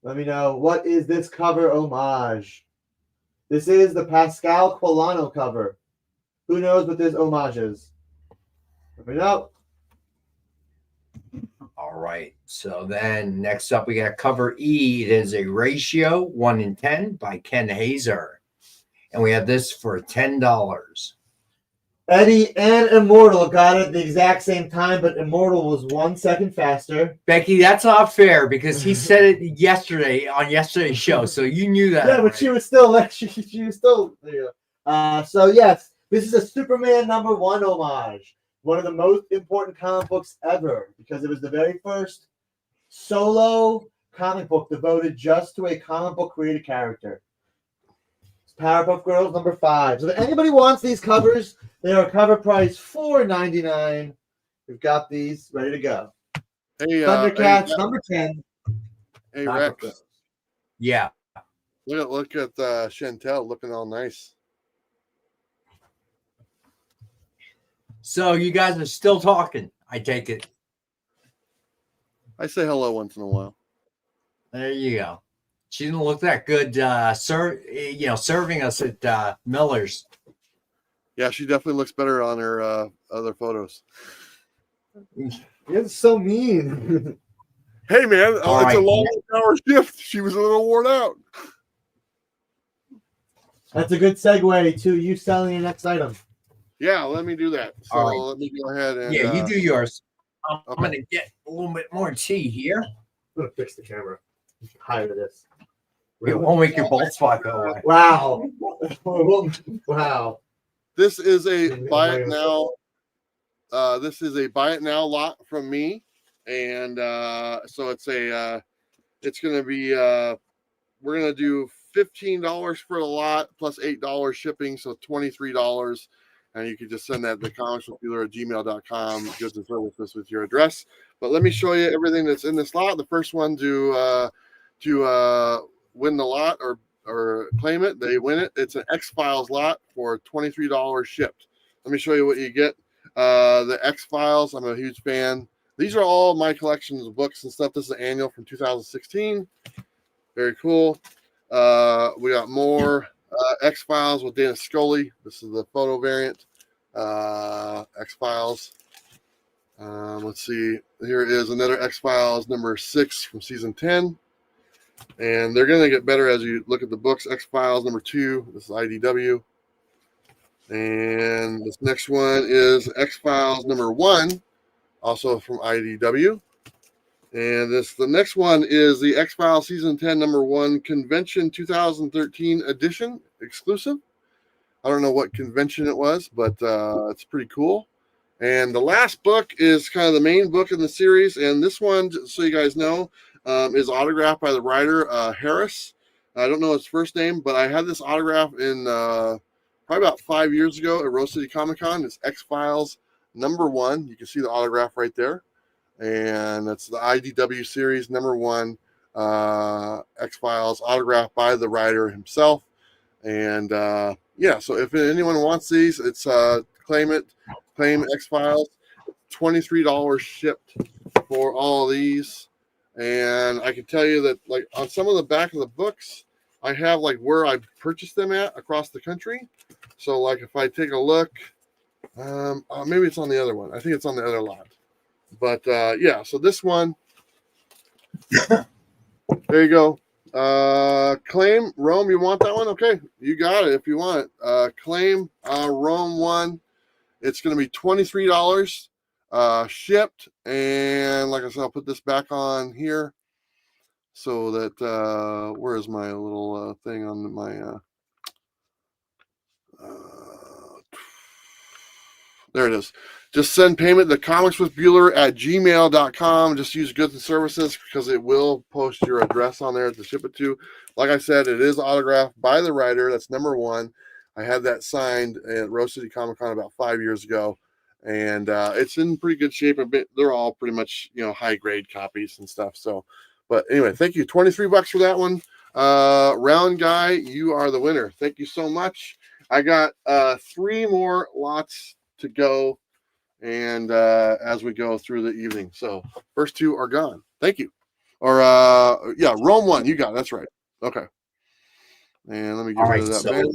Let me know. What is this cover homage? This is the Pasquale Quilano cover. Who knows what this homage is? Let me know. All right. So then next up we got cover E. It is a ratio 1 in 10 by Ken Hazer. And we have this for $10. Eddie and Immortal got it at the exact same time, but Immortal was 1 second faster. Becky, that's not fair because he said it yesterday on yesterday's show. So you knew that. Yeah, but already. she was still she was still there. So yes, this is a Superman #1 homage. One of the most important comic books ever because it was the very first solo comic book devoted just to a comic book created character. Powerpuff Girls number 5. So if anybody wants these covers, they are cover price $4.99. We've got these ready to go. Hey, Thundercats number 10. Hey, Powerpuff Rex. Girls. Yeah. Look at Chantel looking all nice. So you guys are still talking, I take it. I say hello once in a while. There you go. She didn't look that good, serving us at Miller's. Yeah, she definitely looks better on her other photos. You're so mean. Hey, man, it's right. a long-hour shift. She was a little worn out. That's a good segue to you selling your next item. Yeah, let me do that. So All right. let me go ahead and Yeah, you do yours. I'm okay. going to get a little bit more tea here. I'm going to fix the camera. Higher this. It won't make your bald spot go away. Wow. Wow. This is a buy it now. This is a buy it now lot from me, and so it's gonna be we're gonna do $15 for the lot plus $8 shipping, so $23, and you can just send that to comicswithbueller@gmail.com. Goods and services with your address. But let me show you everything that's in this lot. The first one to win the lot or claim it, they win it. It's an X-Files lot for $23 shipped. Let me show you what you get. The X-Files, I'm a huge fan. These are all my collections of books and stuff. This is an annual from 2016. Very cool. We got more X-Files with Dana Scully. This is the photo variant. X-Files. Let's see. Here is another X-Files number 6 from season 10. And they're going to get better as you look at the books. X-Files number 2. This is IDW. And this next one is X-Files number 1, also from IDW. And the next one is the X-Files season 10 number 1 convention 2013 edition exclusive. I don't know what convention it was, but it's pretty cool. And the last book is kind of the main book in the series. And this one, so you guys know, is autographed by the writer Harris. I don't know his first name, but I had this autograph in probably about 5 years ago at Rose City Comic Con. It's X-Files number 1. You can see the autograph right there. And it's the IDW series number 1 X-Files autographed by the writer himself. And yeah, so if anyone wants these, it's claim X-Files. $23 shipped for all of these. And I can tell you that, like, on some of the back of the books, I have like where I purchased them at across the country. So like if I take a look, maybe it's on the other one. I think it's on the other lot. But yeah, so this one, there you go. Claim Rome, you want that one? Okay, you got it if you want it. Claim Rome 1. It's going to be $23 shipped. And like I said, I'll put this back on here so that where is my little thing on my there it is. Just send payment to comicswithbueller@gmail.com. Just use goods and services because it will post your address on there to ship it to. Like I said, it is autographed by the writer. That's number 1. I had that signed at Rose City Comic Con about 5 years ago, and it's in pretty good shape. They're all pretty much, high grade copies and stuff. So, but anyway, thank you. $23 for that one. Round guy, you are the winner. Thank you so much. I got 3 more lots to go, and as we go through the evening. So first 2 are gone. Thank you. Or yeah, Rome 1, you got it. That's right. Okay. And let me get rid of that. So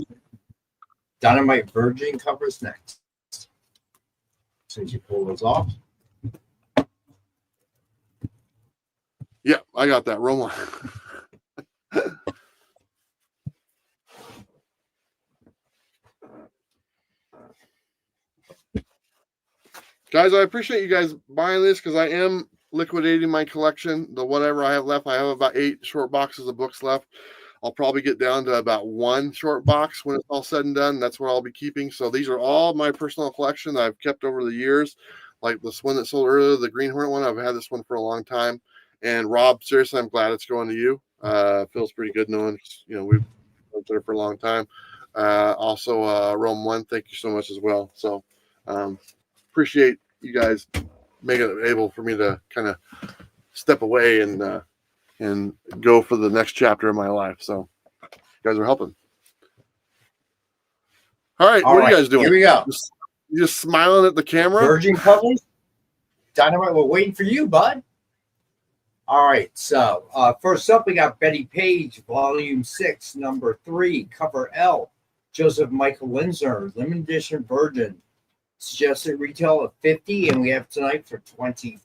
Dynamite Virgin covers next. Since you pull those off. Yeah, I got that. Rome 1. Guys, I appreciate you guys buying this because I am liquidating my collection. The whatever I have left, I have about 8 short boxes of books left. I'll probably get down to about 1 short box when it's all said and done. That's what I'll be keeping. So these are all my personal collection that I've kept over the years. Like this one that sold earlier, the Green Hornet one. I've had this one for a long time. And Rob, seriously, I'm glad it's going to you. Feels pretty good knowing, we've been there for a long time. Also, Rome 1, thank you so much as well. So appreciate you guys making it able for me to kind of step away and go for the next chapter of my life. So you guys are helping. All right, what are you guys doing? Here we go. You just smiling at the camera? Virgin covers. Dynamite, we're waiting for you, bud. All right, so first up, we got Betty Page, Volume 6, Number 3, Cover L. Joseph Michael Windsor, Limited Edition Virgin. Suggested retail of $50, and we have tonight for $25.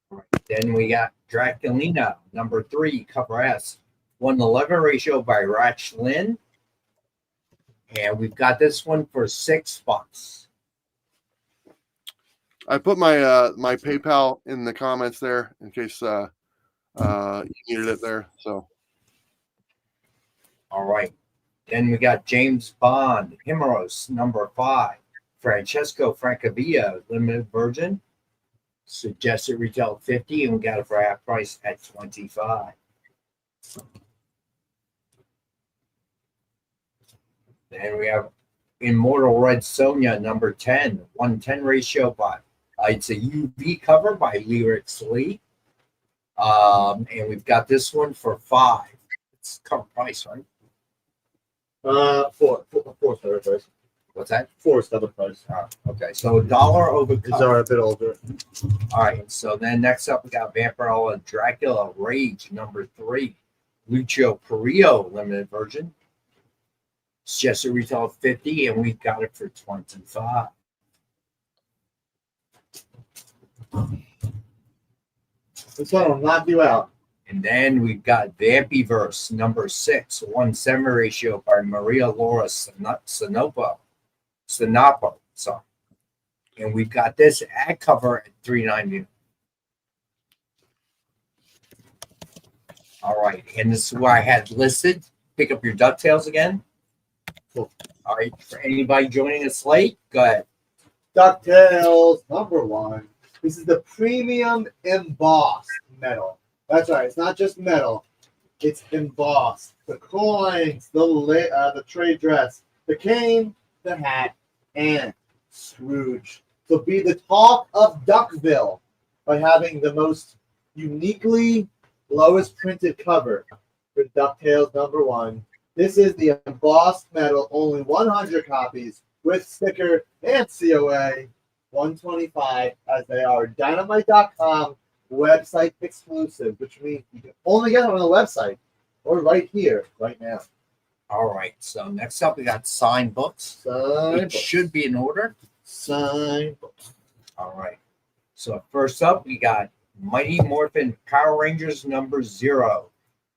Right, then we got Draculina, Number 3, Cover S. 1:11 ratio by Ratch Lynn. And we've got this one for $6. I put my my PayPal in the comments there in case you needed it there. So All right. Then we got James Bond, Himeros, Number 5. Francesco Francavilla, Limited Virgin. Suggested retail $50, and we got it for half price at $25. Then we have Immortal Red Sonja, Number 10, 1:10 ratio by it's a UV cover by Lyrics Lee. And we've got this one for $5. It's cover price, right? Four cover price. What's that? 4 is cover price. Okay, so $1 over These cover. are a bit older. All right, so then next up we got Vampirella Dracula Rage, Number 3. Lucio Carrillo, Limited Virgin. Suggested retail of $50, and we've got it for $25. This one will knock you out. And then we've got Vampyverse, Number 6, 1:7 ratio by Maria Laura Sinopo. Sorry. And we've got this ad cover at $3.99. All right, and this is where I had listed. Pick up your DuckTales again. Cool. All right, for anybody joining us late, go ahead. DuckTales number 1. This is the premium embossed metal. That's right. It's not just metal. It's embossed. The coins, the trade dress, the cane, the hat, and Scrooge. So be the talk of Duckville by having the most uniquely lowest printed cover for DuckTales number 1. This is the embossed metal, only 100 copies with sticker and COA, $125, as they are Dynamite.com website exclusive, which means you can only get them on the website or right here, right now. All right, so next up we got signed books. It should be in order. Signed books. All right. So first up, we got Mighty Morphin Power Rangers number 0.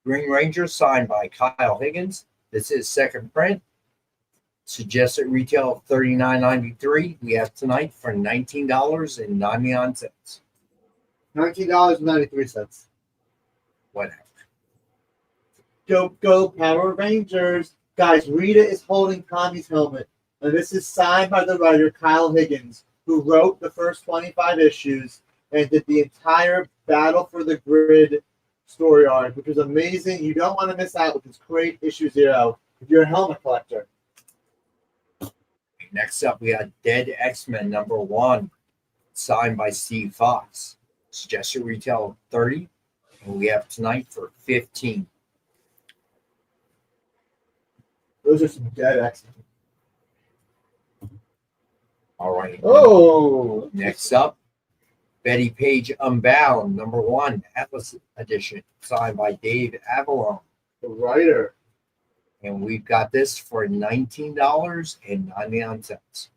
Green Ranger signed by Kyle Higgins. This is second print. Suggested retail of $39.93. We have tonight for $19.99. $19.93. Whatever. Go Power Rangers. Guys, Rita is holding Tommy's helmet. And this is signed by the writer Kyle Higgins, who wrote the first 25 issues and did the entire Battle for the Grid story arc, which is amazing. You don't want to miss out with this great issue 0 if you're a helmet collector. Next up, we got Dead X-Men number 1, signed by Steve Fox. Suggested retail of $30, and we have tonight for $15. Those are some dead X-Men. All right. Oh. Next up, Betty Page Unbound number 1, Atlas edition, signed by Dave Avalon. The writer. And we've got this for $19.99.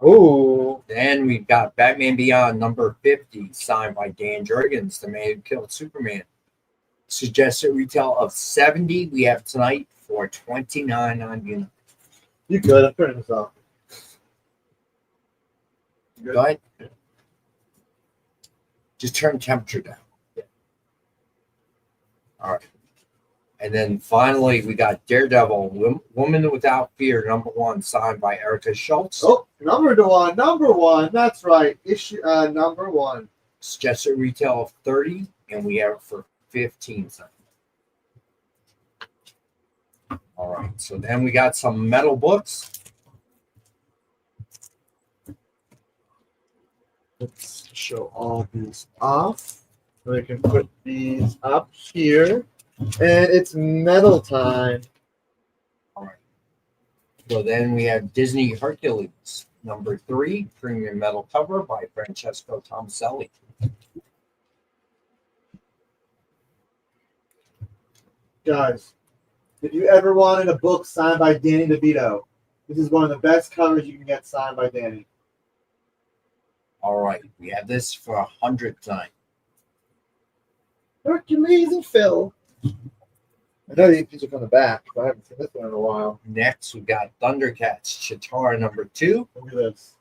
Oh. Then we've got Batman Beyond number 50, signed by Dan Jurgens, the man who killed Superman. Suggested retail of $70. We have tonight for $29.99. You good? I'm turning this off. Go ahead. Just turn temperature down. Yeah. All right. And then finally, we got Daredevil, Woman Without Fear, #1, signed by Erica Schultz. Oh, number one. That's right. Issue number 1. It's just a retail of $30, and we have it for $15. All right. So then we got some metal books. Let's show all these off. We can put these up here. And it's metal time. All right. So then we have Disney Hercules, #3, premium metal cover by Francesco Tomaselli. Guys, if you ever wanted a book signed by Danny DeVito, this is one of the best covers you can get signed by Danny. All right. We have this for $100 tonight. Hercules and Phil. I know these are from the back, but I haven't seen this one in a while. Next, we got Thundercats, Chitara #2, Look at this.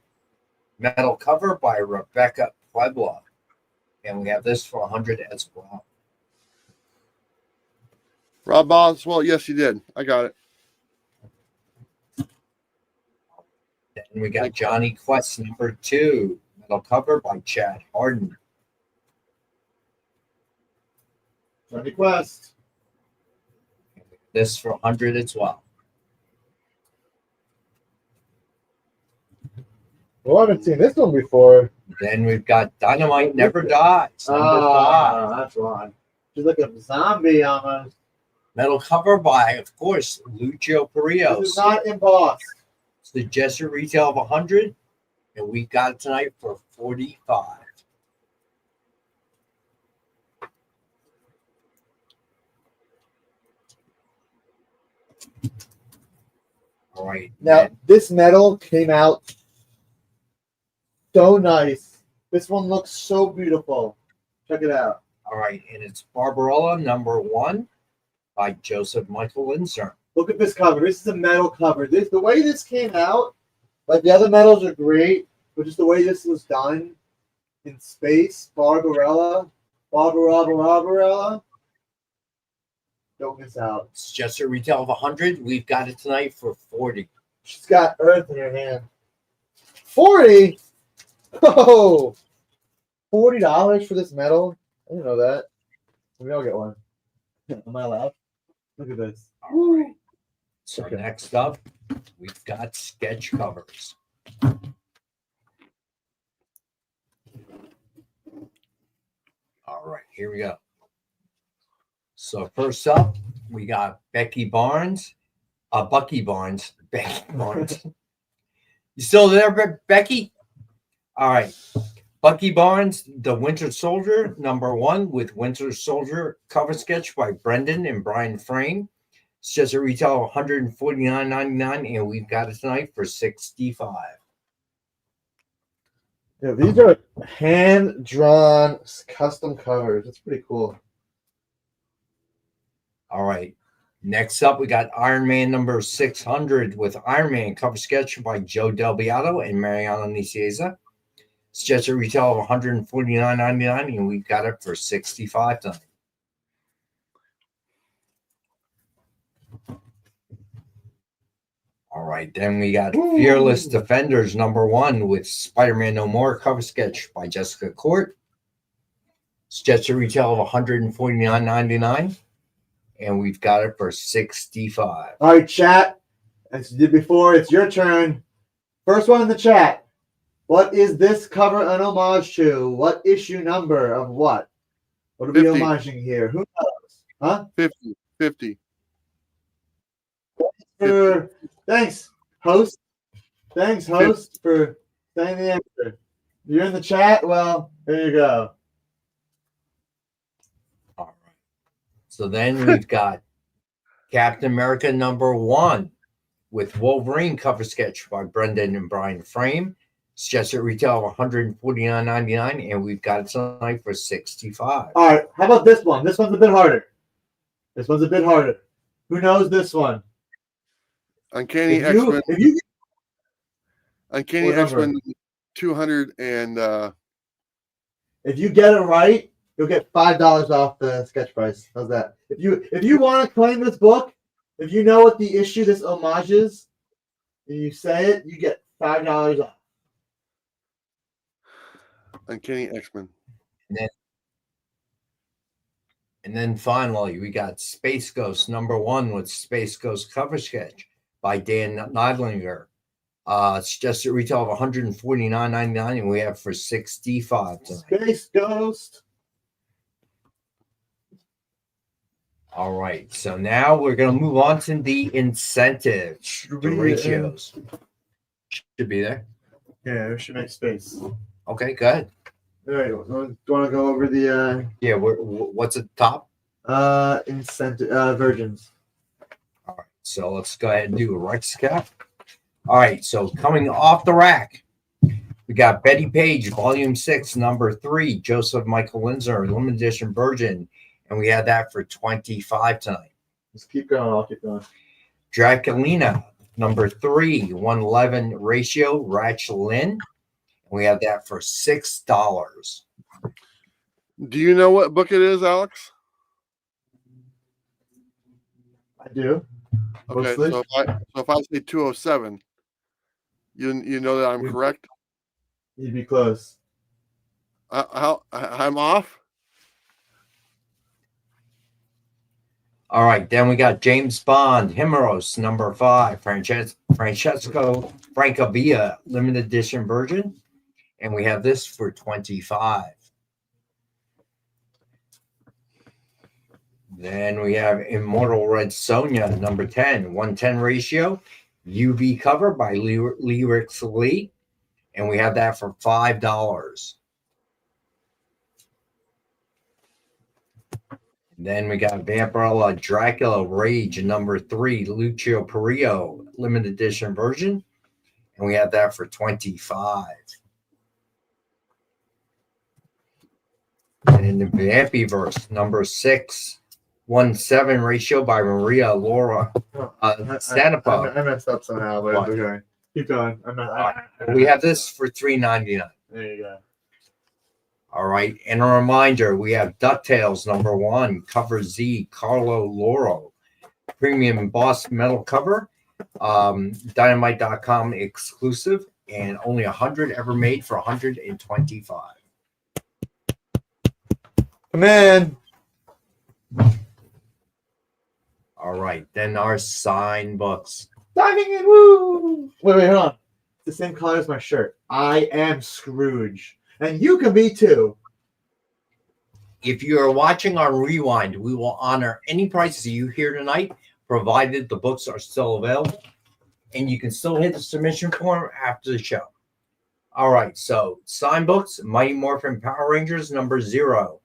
metal cover by Rebecca Puebla. And we have this for $100 as well. Rob Boswell, yes, you did. I got it. Then we got Johnny Quest #2, metal cover by Chad Harden. Johnny Quest. This for $100 as well. Well, I haven't seen this one before. Then we've got Dynamite Never Dies, #5. That's why. She's like a zombie almost. Metal cover by, of course, Lucio This Perios. is not embossed. Suggested retail of $100, and we got it tonight for $45. All right. Now, this metal came out so nice. This one looks so beautiful. Check it out. All right, and it's Barbarella #1 by Joseph Michael Lindstrom. Look at this cover. This is a metal cover. The way this came out, like the other metals are great, but just the way this was done in space, Barbarella. Don't miss out. It's just a retail of $100. We've got it tonight for $40. She's got Earth in her hand. 40? Oh, $40 for this metal? I didn't know that. Maybe I'll get one. Am I allowed? Look at this. All right. So Okay. next up, we've got sketch covers. All right, here we go. So first up, we got Bucky Barnes. Becky Barnes. You still there, Becky? All right. Bucky Barnes, The Winter Soldier, #1 with Winter Soldier cover sketch by Brendan and Brian Frame. It's just a retail of $149.99, and we've got it tonight for $65. Yeah, these are hand-drawn custom covers. That's pretty cool. All right. Next up, we got Iron Man #600 with Iron Man cover sketch by Joe Del Beato and Mariano Nicieza. It's just a retail of $149.99, and we've got it for $65 tonight. All right, then we got Fearless Defenders #1 with Spider-Man No More cover sketch by Jessica Court. It's just a retail of $149.99, and we've got it for $65. All right, chat. As you did before, it's your turn. First one in the chat. What is this cover an homage to? What issue number of what? What are we 50. homaging here? Who knows? Huh? 50. Thanks, host. Thanks, host, for saying the answer. You're in the chat? Well, there you go. All right. So then we've got Captain America #1 with Wolverine cover sketch by Brendan and Brian Frame. It's just at retail of $149.99, and we've got it tonight for $65. All right, how about this one? This one's a bit harder. Who knows this one? Uncanny If you- X-Men. if you- Uncanny What number? X-Men 200 and If you get it right, you'll get $5 off the sketch price. How's that? If you want to claim this book, if you know what the issue this homage is, and you say it, you get $5 off. Uncanny X-Men. And then finally, we got Space Ghost #1 with Space Ghost cover sketch by Dan Neidlinger. It's just a retail of $149.99, and we have for $65 tonight. Space Ghost. All right, so now we're going to move on to the incentives, the ratios. Should be there. Yeah, we should make space. Okay, good. All right, do you want to go over the Yeah, what's at the top? incentive virgins? All right, so let's go ahead and do a Rex cap. All right, so coming off the rack, we got Betty Page, Volume 6, number 3, Joseph Michael Windsor, limited edition virgin, and we had that for $25 tonight. Just keep going. I'll keep going. Draculina, number 3, 111 ratio, Ratchlin. We have that for $6. Do you know what book it is, Alex? I do. Okay, Mostly. so if I say 207, you know that I'm correct. You'd be close. I'm off. All right, then we got James Bond, Himeros, number 5, Francesco Francavilla, limited edition virgin. And we have this for $25. Then we have Immortal Red Sonja, number 10, 110 ratio, UV cover by Lyrics Lee. And we have that for $5. Then we got Vampirella Dracula Rage, number 3, Lucio Perillo, limited edition version. And we have that for $25. And the Vampyverse, number 6, 1/7 ratio by Maria Laura Stanipo. I messed up somehow, but What? it's okay. Keep going. I'm not. We have this for $3.99. There you go. All right. And a reminder, we have DuckTales, number 1, cover Z, Carlo Loro, premium embossed metal cover, Dynamite.com exclusive, and only 100 ever made for $125. Come in. All right. Then our sign books. Diving in. Woo. Wait, hold on. It's the same color as my shirt. I am Scrooge. And you can be too. If you are watching on Rewind, we will honor any prices you hear tonight, provided the books are still available. And you can still hit the submission form after the show. All right. So sign books, Mighty Morphin Power Rangers, number 0.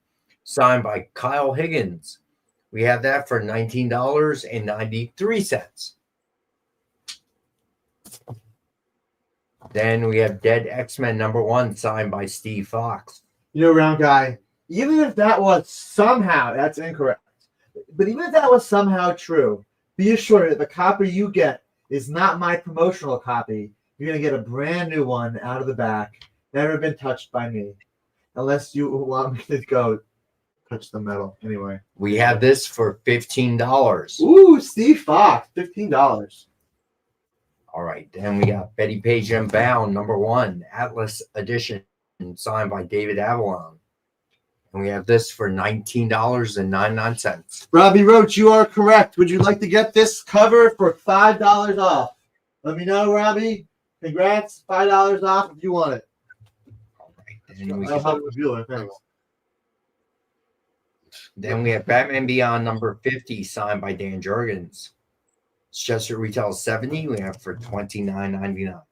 Signed by Kyle Higgins. We have that for $19.93. Then we have Dead X-Men number 1, signed by Steve Fox. You know, round guy, even if that was somehow, that's incorrect, but even if that was somehow true, be assured that the copy you get is not my promotional copy. You're going to get a brand new one out of the back, never been touched by me, unless you want me to go touch the metal. Anyway, We have this for $15. ooh, Steve Fox, $15. All right. Then we got Betty Page Unbound number 1, Atlas edition, signed by David Avalon. And we have this for $19.99. Robbie Roach, you are correct. Would you like to get this cover for $5 off? Let me know, Robbie. Congrats, $5 off if you want it. All right. Then I'll help with Bueller. Thanks. have Batman Beyond number 50, signed by Dan Jurgens. It's just at retail 70. We have for $29.99.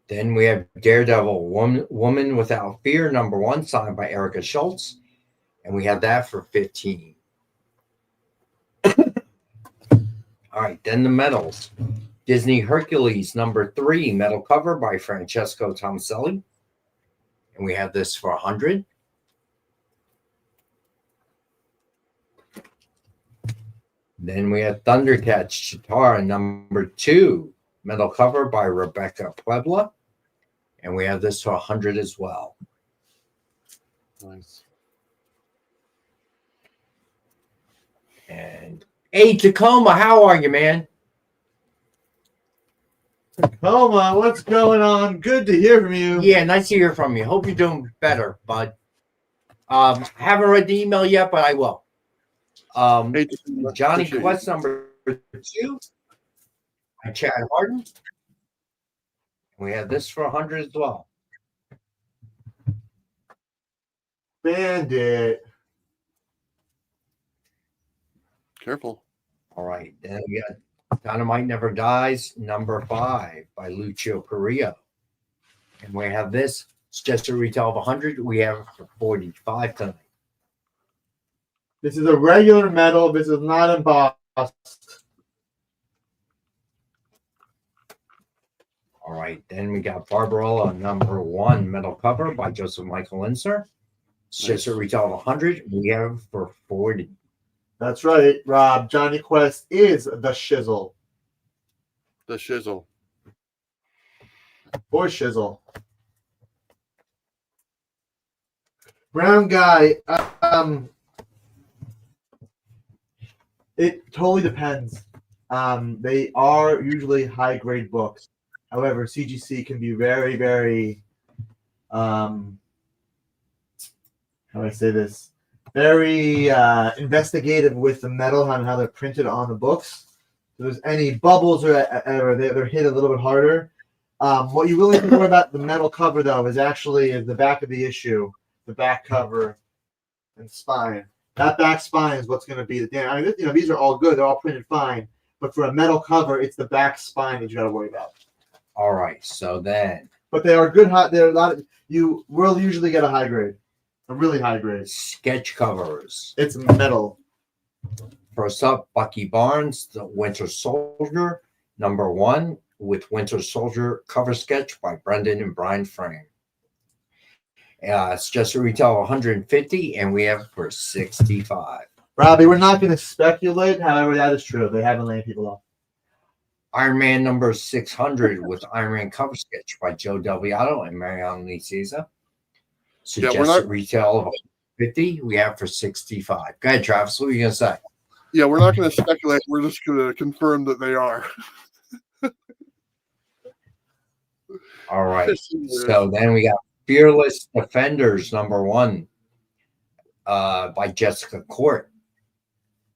Then we have Daredevil, Woman Without Fear, number 1, signed by Erica Schultz. And we have that for $15. All right, then the metals. Disney Hercules, number 3, metal cover by Francesco Tomaselli. And we have this for $100. Then we have Thundercats Chitara number 2, metal cover by Rebecca Puebla. and we have this for 100 as well. Nice. And hey, Tacoma, how are you, man? Tacoma, what's going on? Good to hear from you. Yeah, nice to hear from you. Hope you're doing better, bud. Haven't read the email yet, but I will. Hey, Johnny appreciate Quest number 2. I Chad Harden. We have this for 100 as well. Bandit. Careful. All right. Then we got Dynamite Never Dies, number 5 by Lucio Carrillo. And we have this. It's just a retail of 100. We have it for 45 tonight. This is a regular metal. This is not embossed. All right. Then we got Barbarella, number 1 metal cover by Joseph Michael Inser. It's just a retail of 100. We have it for 40. That's right, Rob. Johnny Quest is the shizzle. The shizzle. Or shizzle. Brown guy. It totally depends. They are usually high grade books. However, CGC can be very, very how do I say this? Very investigative with the metal and how they're printed on the books. If there's any bubbles or they're hit a little bit harder. What you really need to worry about the metal cover though is the back of the issue, the back cover and spine. That back spine is what's going to be the damn. I mean, these are all good; they're all printed fine. But for a metal cover, it's the back spine that you got to worry about. All right. So then. But they are good. They're a lot of. You will usually get a high grade, a really high grade. Sketch covers. It's metal. First up, Bucky Barnes, The Winter Soldier, number 1 with Winter Soldier cover sketch by Brendan and Brian Frame. It's just a retail of 150, and we have it for 65. Robbie, we're not going to speculate. However, that is true. They haven't laid people off. Iron Man number 600 with Iron Man cover sketch by Joe Delviato and Mariano Nicieza. Suggested retail of 150. We have for 65. Go ahead, Travis. What are you going to say? Yeah, we're not going to speculate. We're just going to confirm that they are. All right. So then we got Fearless Defenders number 1 by Jessica Court.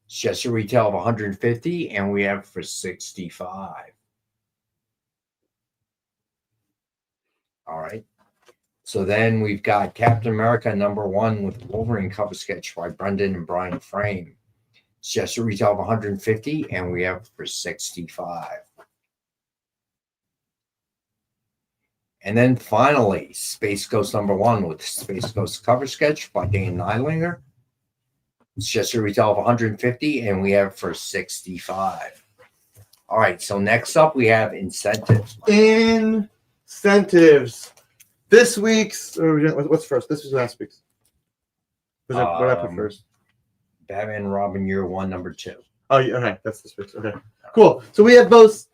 It's just a retail of 150, and we have for 65. All right. So then we've got Captain America number 1 with Wolverine cover sketch by Brendan and Brian Frame. It's just a retail of 150, and we have for 65. And then finally, Space Ghost number 1 with Space Ghost cover sketch by Dan Nylinger. It's just a retail of 150, and we have for 65. All right, so next up we have incentives. Incentives. This week's, or what's first? This was last week's. What I put first? Batman and Robin Year 1, number 2. Oh, yeah, okay, that's this week's. Okay, cool. So we have both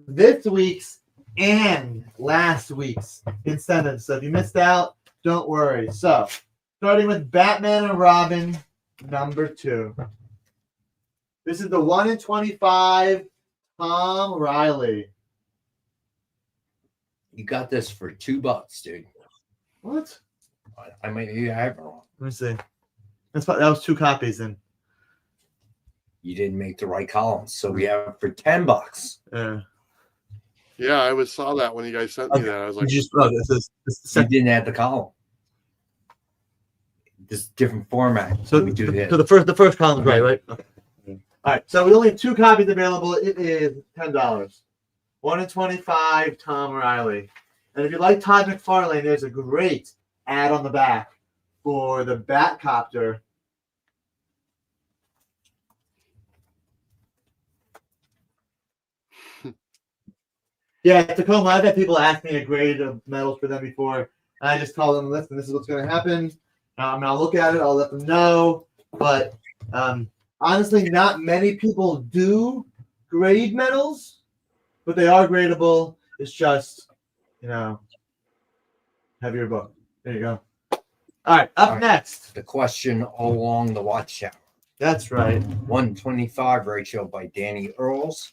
this week's and last week's incentives. So if you missed out, don't worry. So starting with Batman and Robin number 2. This is the 1 in 25 Tom Riley. You got this for $2, dude. What? I might have it wrong. Let me see. That was 2 copies then. You didn't make the right columns, so we have it for $10. Yeah. Yeah, I saw that when you guys sent me that. I was like, this is You didn't add the column. This is different format. so we do this. So the first column is right? Okay. All right. So we only have 2 copies available. It is $10. 1 in 25 Tom Riley. And if you like Todd McFarlane, there's a great ad on the back for the Batcopter. Yeah, Tacoma, I've had people ask me a grade of medals for them before. And I just tell them, listen, this is what's going to happen. I'll look at it. I'll let them know. But honestly, not many people do grade medals, but they are gradable. It's just, heavier book. There you go. All right, up All right. next. The Question All Along the Watchtower. That's right. 125 ratio by Danny Earls.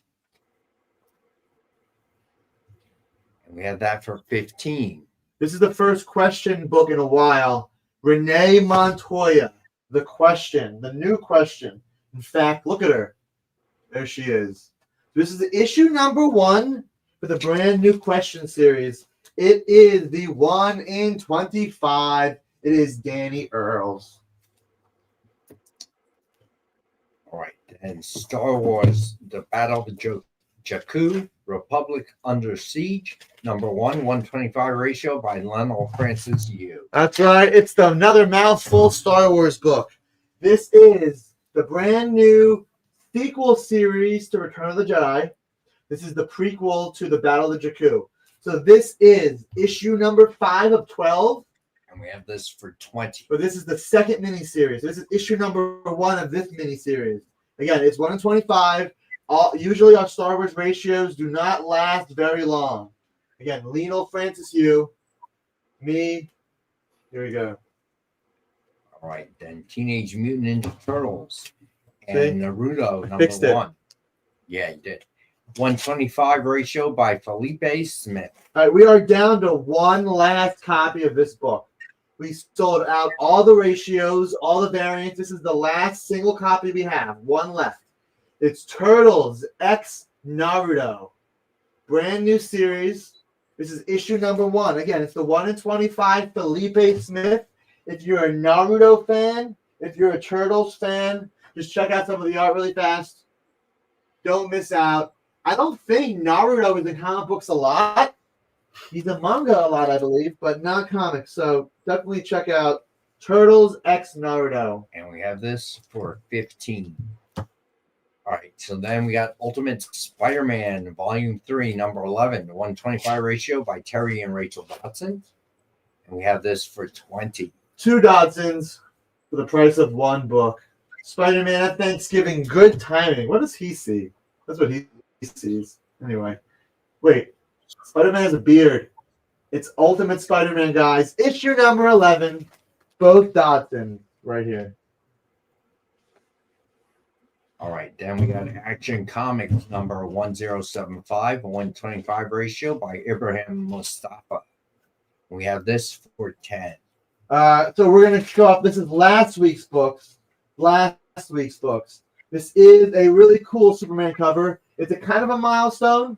And we have that for 15. This is the first question book in a while. Renee Montoya, The Question, the new question. In fact, look at her. There she is. This is issue number 1 for the brand new question series. It is the 1 in 25. It is Danny Earls. All right. And Star Wars, The Battle of Jakku, Republic Under Siege, number 1, 125 ratio by Lionel Francis Yu. That's right. It's another mouthful Star Wars book. This is the brand new sequel series to Return of the Jedi. This is the prequel to the Battle of Jakku. So this is issue number 5 of 12. And we have this for 20. But this is the second miniseries. This is issue number 1 of this miniseries. Again, it's 1 in 25. Usually our Star Wars ratios do not last very long. Again, Lionel Francis Yu, me. Here we go. All right. Then Teenage Mutant Ninja Turtles and See? Naruto, number Fixed it. 1. Yeah, you did. 125 ratio by Felipe Smith. All right, we are down to one last copy of this book. We sold out all the ratios, all the variants. This is the last single copy we have. One left. It's Turtles X Naruto. Brand new series. This is issue number 1. Again, it's the 1 in 25 Felipe Smith. If you're a Naruto fan, if you're a Turtles fan, just check out some of the art really fast. Don't miss out. I don't think Naruto is in comic books a lot. He's in manga a lot, I believe, but not comics. So definitely check out Turtles X Naruto. And we have this for 15. All right. So then we got Ultimate Spider-Man, Volume 3, number 11, 125 ratio by Terry and Rachel Dodson. And we have this for 20. 2 Dodsons for the price of 1 book. Spider-Man at Thanksgiving. Good timing. What does he see? That's what he sees. Anyway. Wait. Spider-Man has a beard. It's Ultimate Spider-Man, guys. Issue number 11. Both Dodson right here. All right. Then we got Action Comics, number 1075, 125 ratio by Ibrahim Mustafa. We have this for 10. So we're going to show off. This is last week's books. This is a really cool Superman cover. It's a kind of a milestone,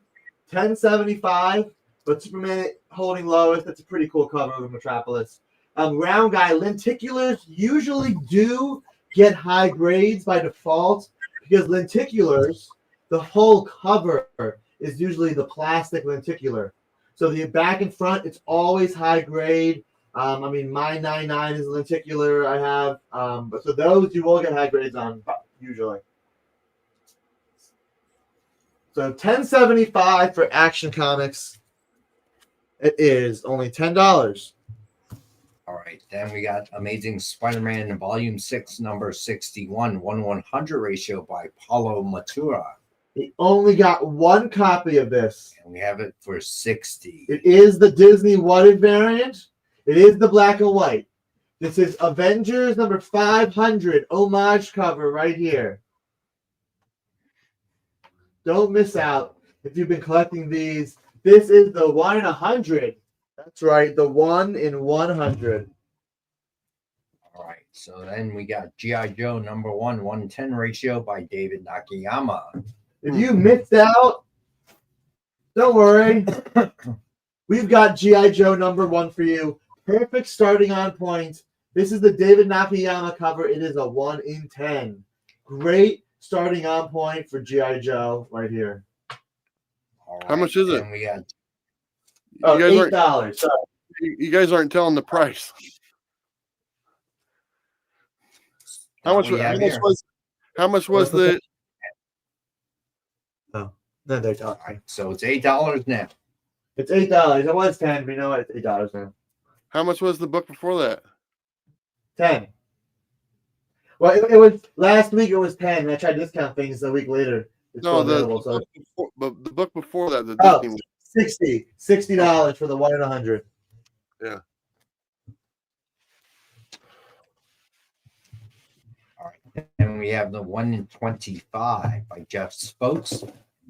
1075, but Superman holding Lois. That's a pretty cool cover of Metropolis. Round guy, lenticulars usually do get high grades by default because lenticulars, the whole cover is usually the plastic lenticular. So the back and front, it's always high grade. I mean, my 99 is lenticular. I have, but so those you will get high grades on usually. So $10.75 for Action Comics. It is only $10. All right. Then we got Amazing Spider-Man, Volume 6, number 61, 1/100 ratio by Paulo Matura. We only got 1 copy of this. And we have it for 60. It is the Disney What variant. It is the black and white. This is Avengers number 500 homage cover right here. Don't miss out if you've been collecting these. This is the 1 in 100. That's right, the 1 in 100. All right. So then we got G.I. Joe, number 1, 110 ratio by David Nakayama. If you missed out, don't worry. We've got G.I. Joe number 1 for you. Perfect starting on point. This is the David Nakayama cover. It is a 1 in 10. Great starting on point for G.I. Joe right here. All How much is it? And we got Oh, You guys $8. Sorry. You guys aren't telling the price. How much was the No, they're All talking. right. So it's $8 now. It's $8. It was 10, but you know what? It's $8 now. how much was the book before that? 10. Well, it was last week. It was 10. And I tried to discount things a week later. It's No, still available, so the book before that, the Oh. Disney one. $60 for the 1 in 100. Yeah. And we have the 1 in 25 by Jeff Spokes.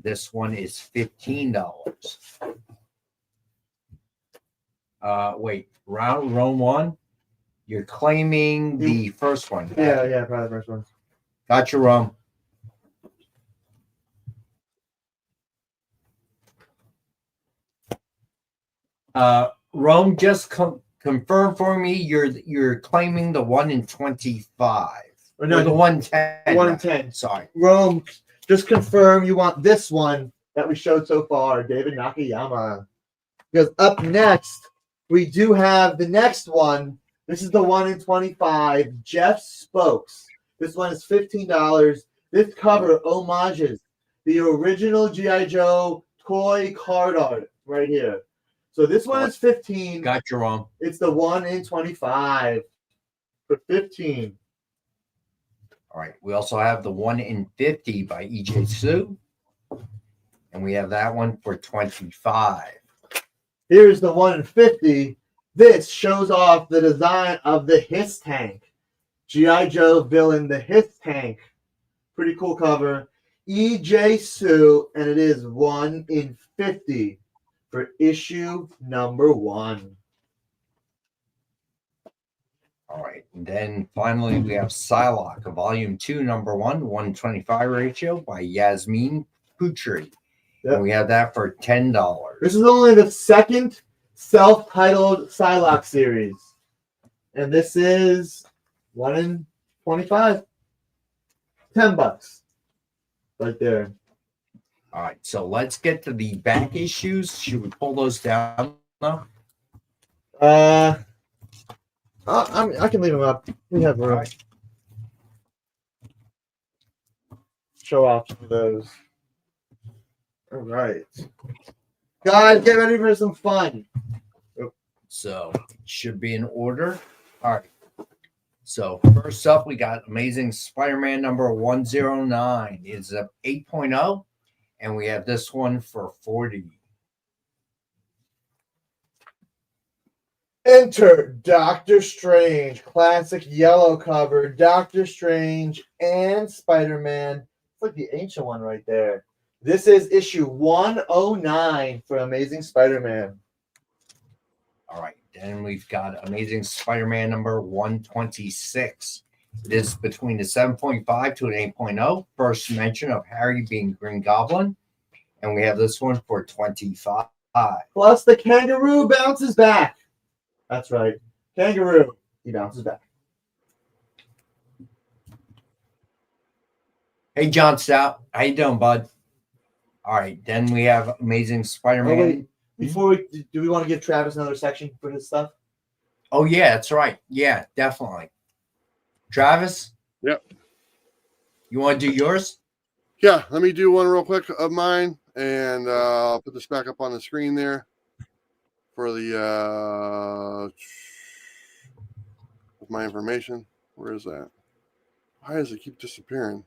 This one is $15. Wait, round one. You're claiming the first one. Yeah, probably the first one. Gotcha, Rome. Rome, just confirm for me. You're claiming the 1 in 25. Or no, the 110. 110. Sorry. Rome, just confirm you want this one that we showed so far, David Nakayama. Because up next, we do have the next one. This is the 1 in 25, Jeff Spokes. This one is $15. This cover homages the original G.I. Joe toy card art right here. So this one is 15. Got you wrong. It's the 1 in 25 for 15. All right. We also have the 1 in 50 by E.J. Sue. And we have that one for 25. Here's the 1 in 50. This shows off the design of the Hiss Tank. G.I. Joe villain, the Hiss Tank. Pretty cool cover. E.J. Sue, and it is 1 in 50 for issue number 1. All right. And then finally, we have Psylocke, a volume 2, number 1, 125 ratio by Yasmin Putri. Yep. And we have that for $10. This is only the second self-titled Psylocke series. And this is 1 in 25. $10. Right there. All right. So let's get to the back issues. Should we pull those down now? I can leave them up. We have room. Right. Show off some of those. All right. Guys, get ready for some fun. So it should be in order. All right. So first up, we got Amazing Spider-Man number 109. It's a 8.0, and we have this one for 40. Enter Doctor Strange. Classic yellow cover. Doctor Strange and Spider-Man. It's like the ancient one right there. This is issue 109 for Amazing Spider-Man. All right. Then we've got Amazing Spider-Man number 126. It is between a 7.5 to an 8.0. First mention of Harry being Green Goblin. And we have this one for 25. Plus the kangaroo bounces back. That's right. Kangaroo. He bounces back. Hey, John Stout. How you doing, bud? All right. Then we have Amazing Spider-Man. Oh, wait. Before do we want to give Travis another section for his stuff? Oh, yeah, that's right. Yeah, definitely. Travis? Yep. You want to do yours? Yeah, let me do one real quick of mine, and I'll put this back up on the screen there for the with my information. Where is that? Why does it keep disappearing?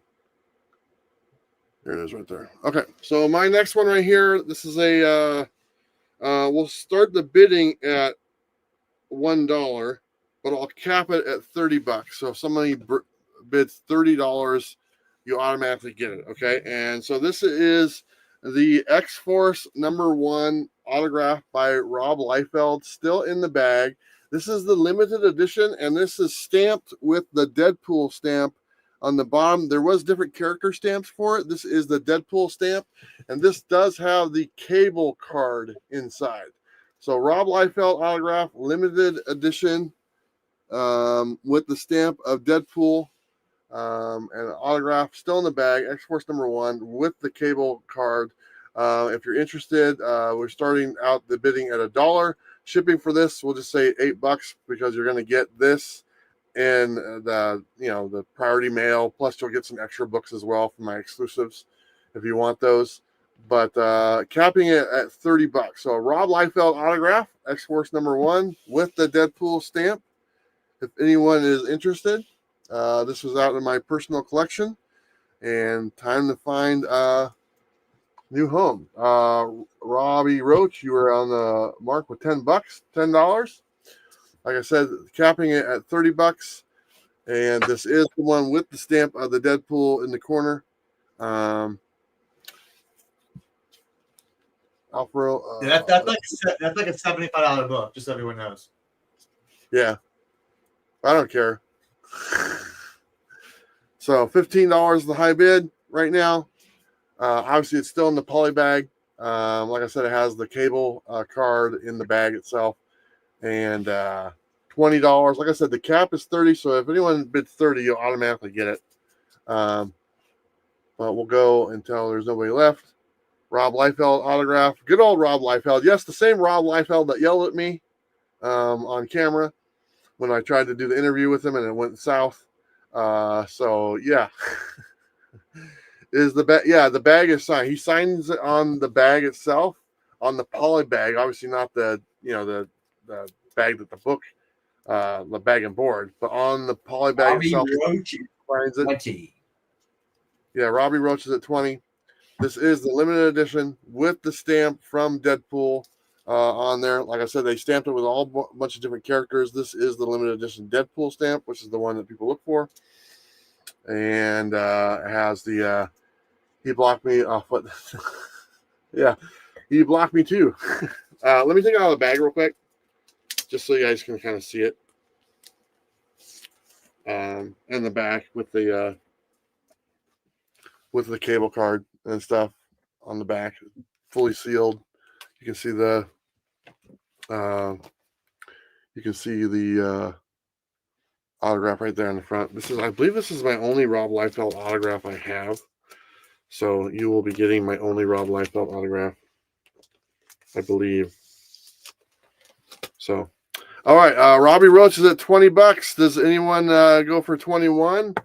There it is right there. Okay, so my next one right here, this is a we'll start the bidding at $1, but I'll cap it at $30. So if somebody bids $30, you automatically get it. Okay, and so this is the X-Force number 1 autograph by Rob Liefeld, still in the bag. This is the limited edition, and this is stamped with the Deadpool stamp on the bottom. There was different character stamps for it. This is the Deadpool stamp, and this does have the cable card inside. So Rob Liefeld autograph, limited edition, with the stamp of Deadpool, and autograph still in the bag. X-Force number 1 with the cable card. If you're interested, we're starting out the bidding at $1. Shipping for this, we'll just say $8 because you're going to get this and the priority mail. Plus, you'll get some extra books as well from my exclusives if you want those. But capping it at $30. So Rob Liefeld autograph, X-Force number 1 with the Deadpool stamp. If anyone is interested, this was out in my personal collection, and time to find a new home. Robbie Roach, you were on the mark with $10. Like I said, capping it at $30. And this is the one with the stamp of the Deadpool in the corner. Alfaro, Yeah, that's like a $75 book, just so everyone knows. yeah, I don't care. So $15 is the high bid right now. Obviously, it's still in the poly bag. Like I said, it has the cable card in the bag itself, and $20. Like I said, the cap is $30. So if anyone bids $30, you'll automatically get it. But we'll go until there's nobody left. Rob Liefeld autograph. Good old Rob Liefeld. Yes, the same Rob Liefeld that yelled at me on camera when I tried to do the interview with him and it went south. So yeah. Is the bag? Yeah, the bag is signed. He signs it on the bag itself, on the poly bag. Obviously, not the the bag that the book, the bag and board, but on the poly bag Robbie itself. Roach, Signs it. 20. Yeah, Robbie Roach is at 20. This is the limited edition with the stamp from Deadpool on there. Like I said, they stamped it with a bunch of different characters. This is the limited edition Deadpool stamp, which is the one that people look for. And it has the he blocked me off. What? Yeah, he blocked me too. Let me take it out of the bag real quick, just so you guys can kind of see it. In the back with the cable card and stuff on the back, fully sealed. You can see the autograph right there in the front. I believe this is my only Rob Liefeld autograph I have. So you will be getting my only Rob Liefeld autograph, I believe. So, all right, Robbie Roach is at $20. Does anyone go for 21,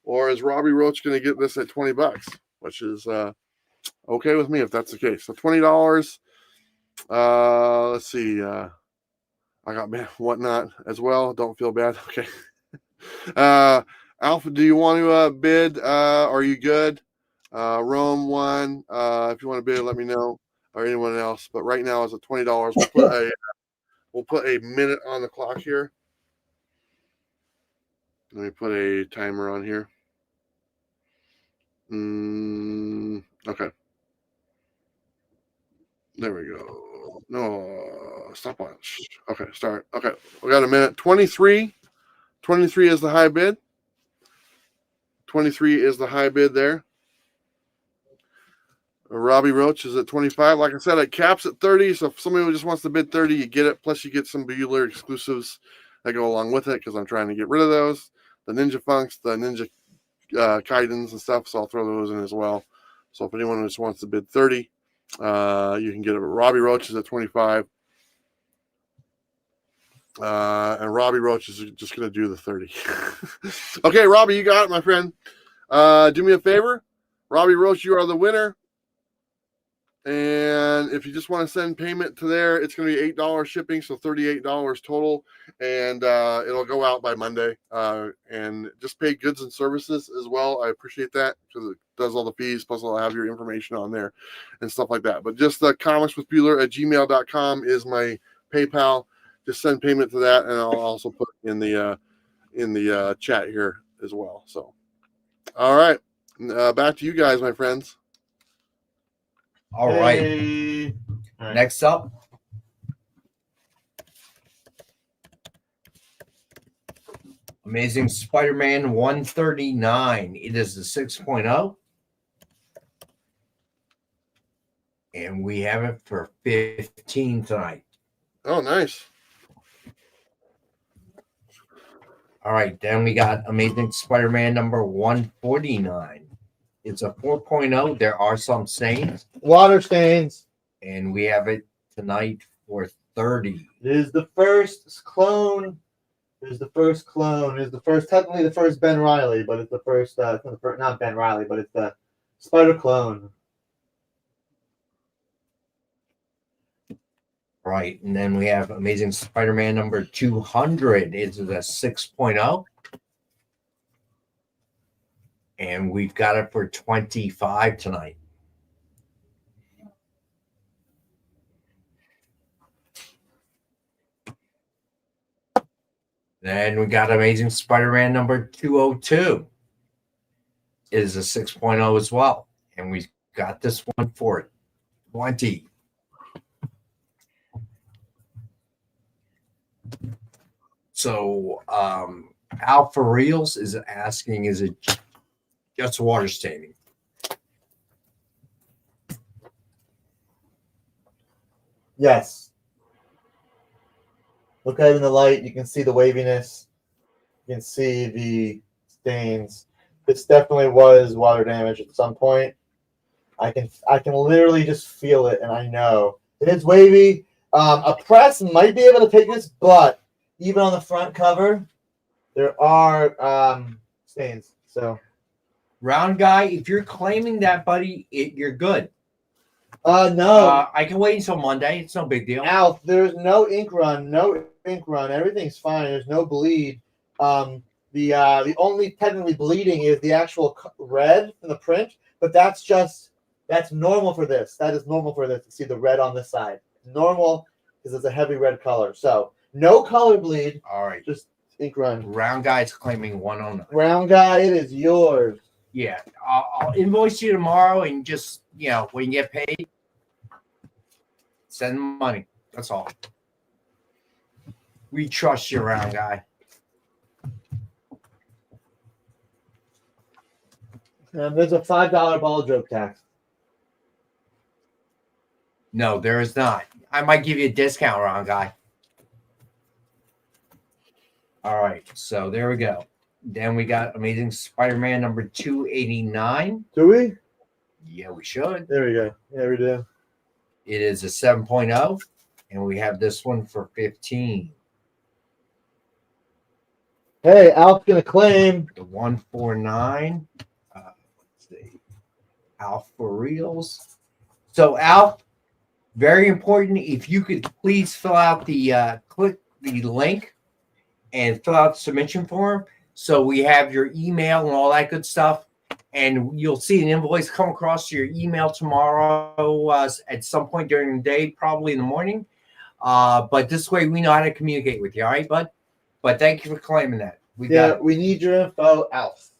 or is Robbie Roach going to get this at $20? Which is okay with me if that's the case. So $20. Let's see. I got whatnot as well. Don't feel bad. Okay. Alpha, do you want to bid? Are you good? Rome one. If you want to bid, let me know, or anyone else. But right now it's at $20. We'll put a minute on the clock here. Let me put a timer on here. Okay. There we go. No, stopwatch. Okay, start. Okay, we got a minute. 23. 23 is the high bid. 23 is the high bid there. Robbie Roach is at 25. Like I said, it caps at 30. So if somebody just wants to bid 30, you get it. Plus, you get some Bueller exclusives that go along with it because I'm trying to get rid of those. The Ninja Funks, the Ninja Kaidens and stuff. So I'll throw those in as well. So if anyone just wants to bid 30, you can get it. Robbie Roach is at 25. And Robbie Roach is just going to do the 30. Okay, Robbie, you got it, my friend. Do me a favor. Robbie Roach, you are the winner. And if you just want to send payment to there, it's going to be $8 shipping, so $38 total. And it'll go out by Monday. And just pay goods and services as well. I appreciate that because it does all the fees. Plus, I'll have your information on there and stuff like that. But just comicswithbueller@gmail.com is my PayPal. Just send payment to that, and I'll also put in the chat here as well. So, all right, back to you guys, my friends. All right. Hey. All right. Next up, Amazing Spider-Man 139. It is the 6.0. And we have it for 15 tonight. Oh, nice. All right, then we got Amazing Spider-Man number 149. It's a 4.0. There are some stains. Water stains. And we have it tonight for 30. It is the first clone. It is the first clone. It is the first, technically the first Ben Reilly, but it's the first, not Ben Reilly, but it's the Spider clone. Right, and then we have Amazing Spider-Man number 200. It's a 6.0. And we've got it for 25 tonight. Then we got Amazing Spider-Man number 202. It is a 6.0 as well. And we got this one for 20. So Alpha Reels is asking, is it just water staining? Yes. Look at it in the light. You can see the waviness. You can see the stains. This definitely was water damage at some point. I can literally just feel it, and I know it is wavy. A press might be able to take this, but even on the front cover, there are stains. So, Round guy, if you're claiming that, buddy, you're good. no, I can wait until Monday. It's no big deal. Alf, there's no ink run. No ink run. Everything's fine. There's no bleed. The only technically bleeding is the actual red in the print, but that's normal for this. That is normal for this to see the red on this side. Normal because it's a heavy red color. So no color bleed. All right. Just ink run. Round guy's claiming 109. Round guy, it is yours. Yeah, I'll invoice you tomorrow, and just when you get paid, send money. That's all. We trust you, round guy. There's a $5 ball joke tax. No, there is not. I might give you a discount, round guy. All right, so there we go. Then we got Amazing Spider-Man number 289. Do we? Yeah, we should. There we go. Yeah, we do. It is a 7.0, and we have this one for 15. Hey, Alf's gonna claim. The 149. Let's see. Alf for reals. So, Alf, very important. If you could please fill out the click the link and fill out the submission form, so we have your email and all that good stuff. And you'll see an invoice come across to your email tomorrow at some point during the day, probably in the morning. But this way we know how to communicate with you. All right, bud? But thank you for claiming that. We need your info, Alf.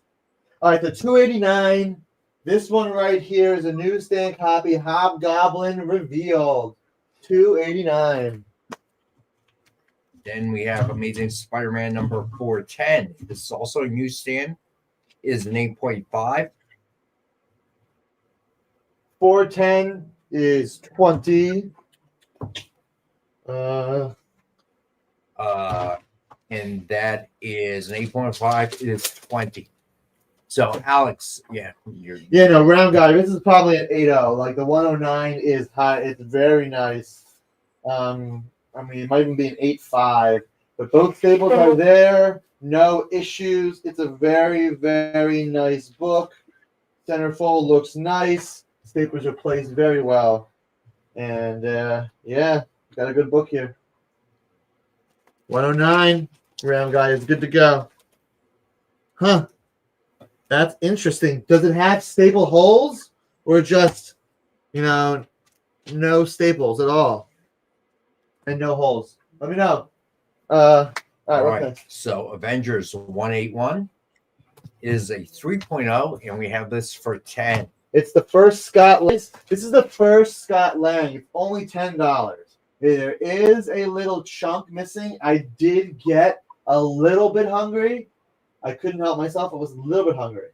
All right, the 289. This one right here is a newsstand copy, Hobgoblin Revealed. 289. Then we have Amazing Spider-Man number 410. This is also a newsstand. It is an 8.5. 410 is 20. And that is an 8.5. It is 20. So, Alex, no, round guy. This is probably an 8.0. Like the 109 is high. It's very nice. It might even be an 8.5. But both staples are there. No issues. It's a very, very nice book. Centerfold looks nice. Staples are placed very well. And got a good book here. 109. Round guy is good to go. Huh. That's interesting. Does it have staple holes or just, no staples at all? And no holes? Let me know. All right. So Avengers 181 is a 3.0, and we have this for 10. It's the first Scott. This is the first Scott Lang. It's only $10. There is a little chunk missing. I did get a little bit hungry. I couldn't help myself. I was a little bit hungry.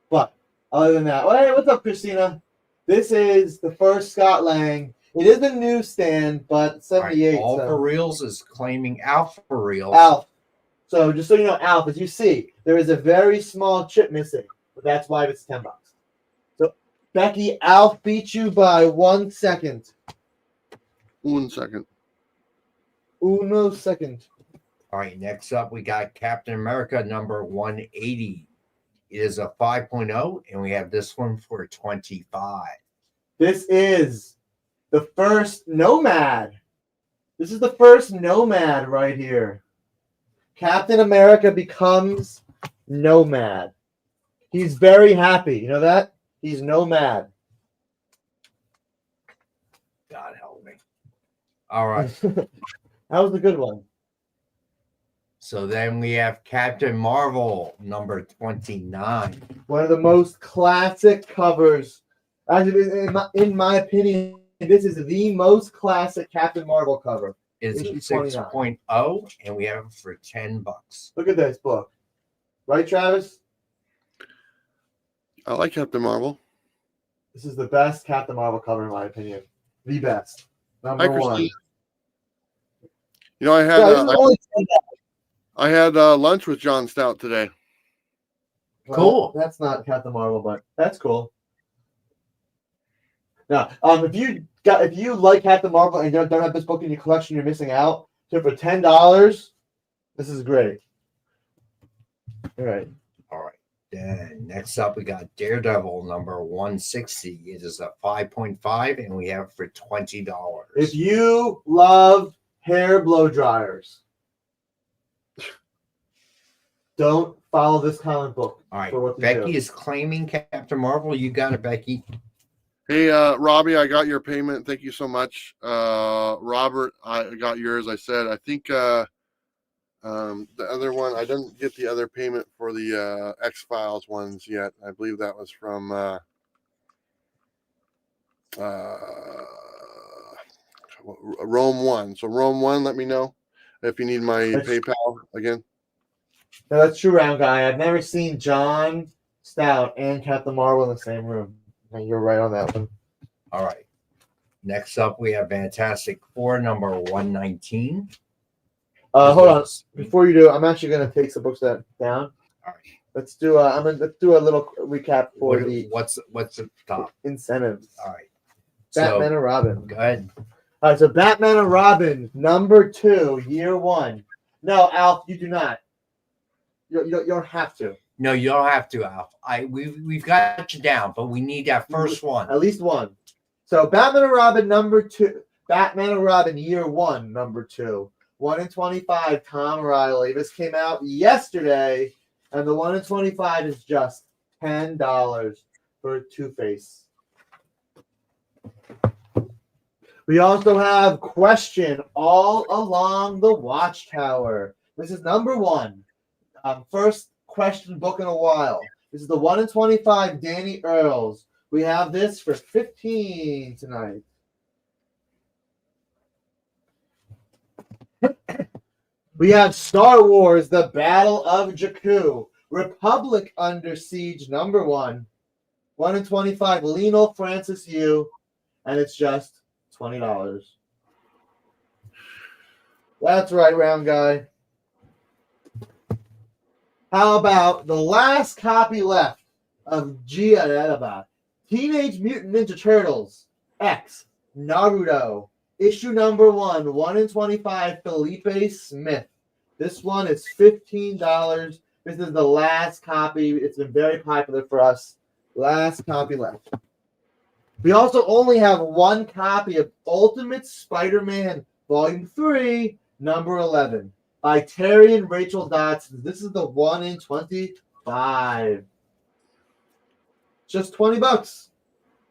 But other than that, hey, what's up, Christina? This is the first Scott Lang. It is a newsstand, but 78. Right, All for Reals is claiming Alf for Reals. Alf. So just so you know, Alf, as you see, there is a very small chip missing, but that's why it's $10. So Becky, Alf beat you by 1 second. 1 second. Uno second. All right, next up we got Captain America number 180. It is a 5.0, and we have this one for 25. This is the first Nomad. This is the first Nomad right here. Captain America becomes Nomad. He's very happy. You know that? He's Nomad. God help me. All right. That was a good one. So then we have Captain Marvel, number 29. One of the most classic covers. Actually, in my opinion, this is the most classic Captain Marvel cover. It's Issue 6.0, and we have it for $10. Look at this book. Right, Travis? I like Captain Marvel. This is the best Captain Marvel cover, in my opinion. The best. Number Hi, one. Christine. You know, I had Yeah, this is only $10. I had lunch with John Stout today. Cool. Well, that's not Captain Marvel, but that's cool. Now, if you like Captain Marvel and don't have this book in your collection, you're missing out. So for $10, this is great. All right. All right. Then next up, we got Daredevil, number 160. It is a 5.5, and we have it for $20. If you love hair blow dryers, don't follow this comic book. All right. For what to Becky do. is claiming Captain Marvel. You got it, Becky. Hey, Robbie, I got your payment. Thank you so much. Robert, I got yours. I said, I think the other one, I didn't get the other payment for the X-Files ones yet. I believe that was from Rome 1. So Rome 1, let me know if you need my PayPal again. No, that's true, round guy. I've never seen John Stout and Captain Marvel in the same room. And you're right on that one. All right. Next up, we have Fantastic Four, number 119. Hold on. Before you do, I'm actually gonna take some books down. All right. Let's do a little recap for what's the top incentives. All right. Batman and Robin. Go ahead. All right, so Batman and Robin, number 2, year 1. No, Alf, you do not. You don't have to. No, you don't have to, Alf. We've got you down, but we need that first one. At least one. So Batman and Robin, number 2. Batman and Robin, year 1, number 2. 1 in 25, Tom Riley. This came out yesterday, and the 1 in 25 is just $10 for Two-Face. We also have Question All Along the Watchtower. This is number 1. First question book in a while. This is the 1 in 25 Danny Earls. We have this for $15 tonight. We have Star Wars, The Battle of Jakku. Republic Under Siege, number 1. 1 in 25, Lionel Francis Yu. And it's just $20. That's right, round guy. How about the last copy left of Teenage Mutant Ninja Turtles X Naruto? Issue number 1, 1 in 25, Felipe Smith. This one is $15. This is the last copy. It's been very popular for us. Last copy left. We also only have one copy of Ultimate Spider-Man Volume 3, number 11, by Terry and Rachel Dodson. This is the 1 in 25. Just $20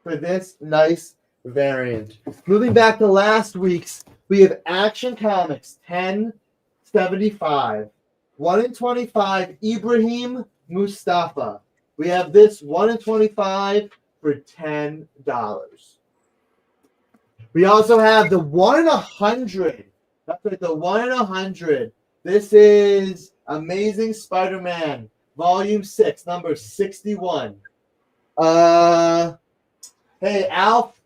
for this nice variant. Moving back to last week's, we have Action Comics 1075. 1 in 25, Ibrahim Mustafa. We have this 1 in 25 for $10. We also have the 1 in 100. That's right, the 1 in 100. This is Amazing Spider-Man, Volume 6, number 61. Hey, Alf,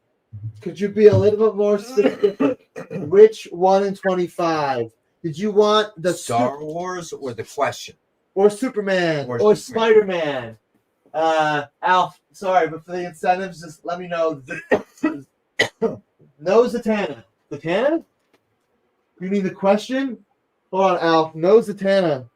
could you be a little bit more specific? Which 1 in 25? Did you want the Star Wars or the question? Or Superman or Spider-Man? Alf, sorry, but for the incentives, just let me know. No Zatanna. Zatanna? You mean the question? Hold on, Alf. No Zatanna.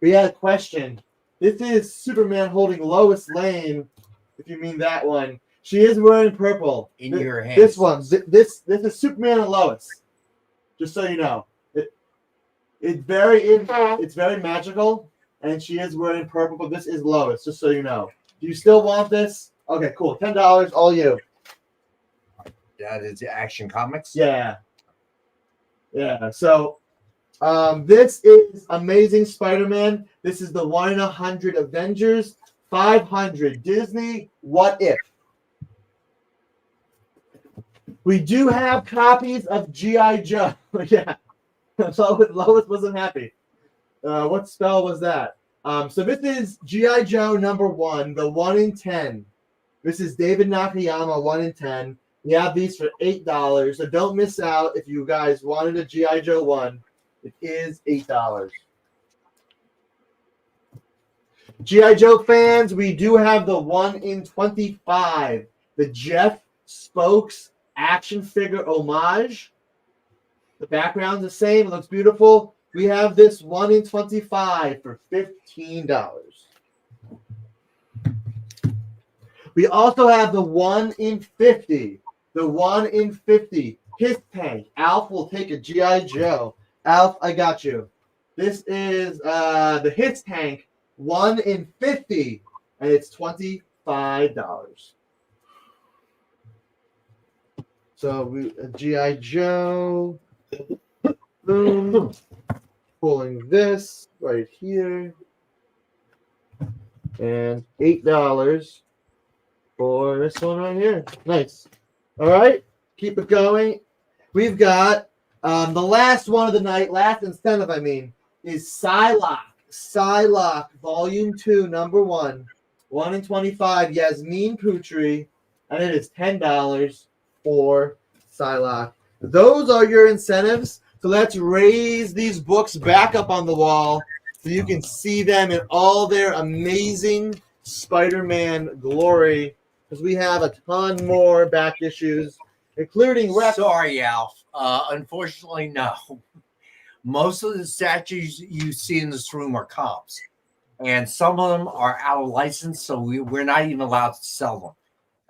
We had a question. This is Superman holding Lois Lane, if you mean that one. She is wearing purple. In your hands. This one. This is Superman and Lois. Just so you know. It's very magical, and she is wearing purple, but this is Lois, just so you know. Do you still want this? Okay, cool. $10, all you. That is Action Comics? Yeah. Yeah. So This is Amazing Spider-Man. This is the 1 in 100 Avengers. 500 Disney What If. We do have copies of G.I. Joe. Yeah. Lois wasn't happy. What spell was that? So this is G.I. Joe #1, the 1 in 10. This is David Nakayama, 1 in 10. We have these for $8. So don't miss out if you guys wanted a G.I. Joe 1. It is $8. G.I. Joe fans, we do have the 1 in 25. The Jeff Spokes action figure homage. The background's the same. It looks beautiful. We have this 1 in 25 for $15. We also have the 1 in 50. The 1 in 50. His tank. Alf will take a G.I. Joe. Alf, I got you. This is the His tank 1 in 50, and it's $25. So we G.I. Joe. Boom. Pulling this right here. And $8 for this one right here. Nice. All right. Keep it going. We've got the last one of the night, last incentive, is Psylocke. Psylocke, Volume 2, #1. 1 in 25, Yasmin Putri. And it is $10 for Psylocke. Those are your incentives. So let's raise these books back up on the wall so you can see them in all their amazing Spider-Man glory. Because we have a ton more back issues, including Rex. Sorry, Alf. Unfortunately, no. Most of the statues you see in this room are comps, and some of them are out of license, so we're not even allowed to sell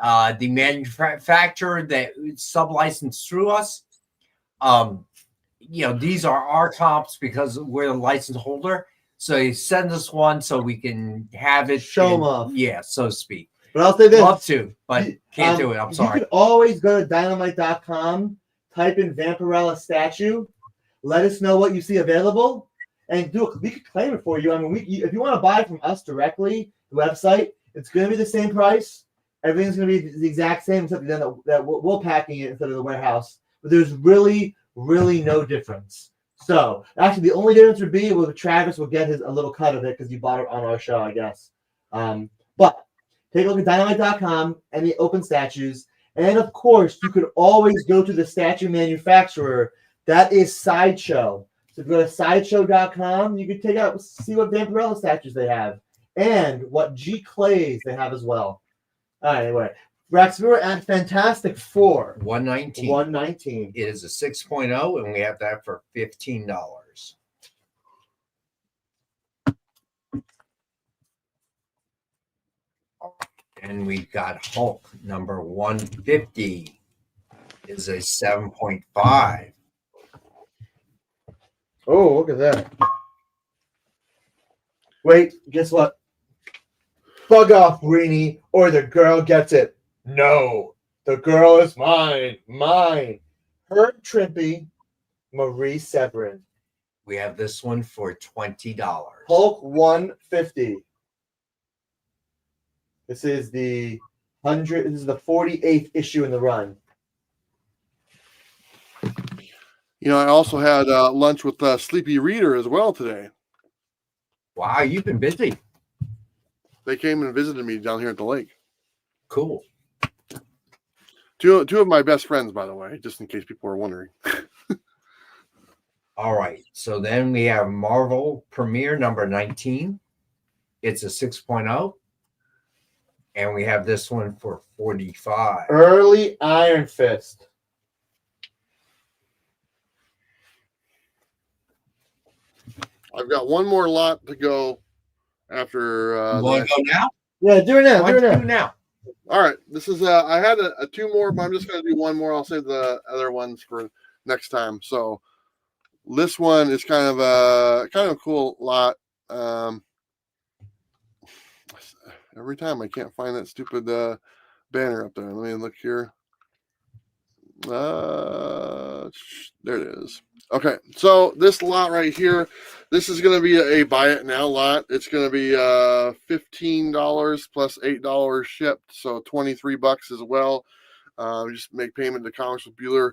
them. The manufacturer that sub-licensed through us, these are our comps because we're the license holder. So they send us one so we can have it. Show them off. Yeah, so to speak. But I'll say this. Love to, but can't do it. I'm sorry. You can always go to dynamite.com, type in Vampirella statue, let us know what you see available, and we could claim it for you. If you want to buy from us directly, the website, it's going to be the same price. Everything's going to be the exact same, except that we're packing it instead of the warehouse. But there's really, really no difference. So, actually, the only difference would be Travis will get a little cut of it because you bought it on our show, I guess. But take a look at dynamite.com, any open statues. And, of course, you could always go to the statue manufacturer. That is Sideshow. So if you go to sideshow.com, you can see what Vampirella statues they have and what G Clays they have as well. All right, anyway. Rex, we were at Fantastic Four. 119. 119. It is a 6.0, and we have that for $15. And we've got Hulk number 150 is a 7.5. Oh, look at that. Wait, guess what? Bug off, Greenie, or the girl gets it. No, the girl is mine. Mine. Herb Trimpe, Marie Severin. We have this one for $20. Hulk 150. This is the 48th issue in the run. I also had lunch with Sleepy Reader as well today. Wow, you've been busy. They came and visited me down here at the lake. Cool. Two of my best friends, by the way, just in case people are wondering. All right. So then we have Marvel Premiere number 19. It's a 6.0. And we have this one for $45. Early Iron Fist. I've got one more lot to go after. You want to go now? Yeah, do it now. Do it now. All right. This is I had a two more, but I'm just going to do one more. I'll save the other ones for next time. So this one is kind of a cool lot. Every time I can't find that stupid banner up there. Let me look here. There it is. Okay, so this lot right here, this is going to be a buy it now lot. It's going to be $15 plus $8 shipped, so $23 as well. Just make payment to Commerce with Bueller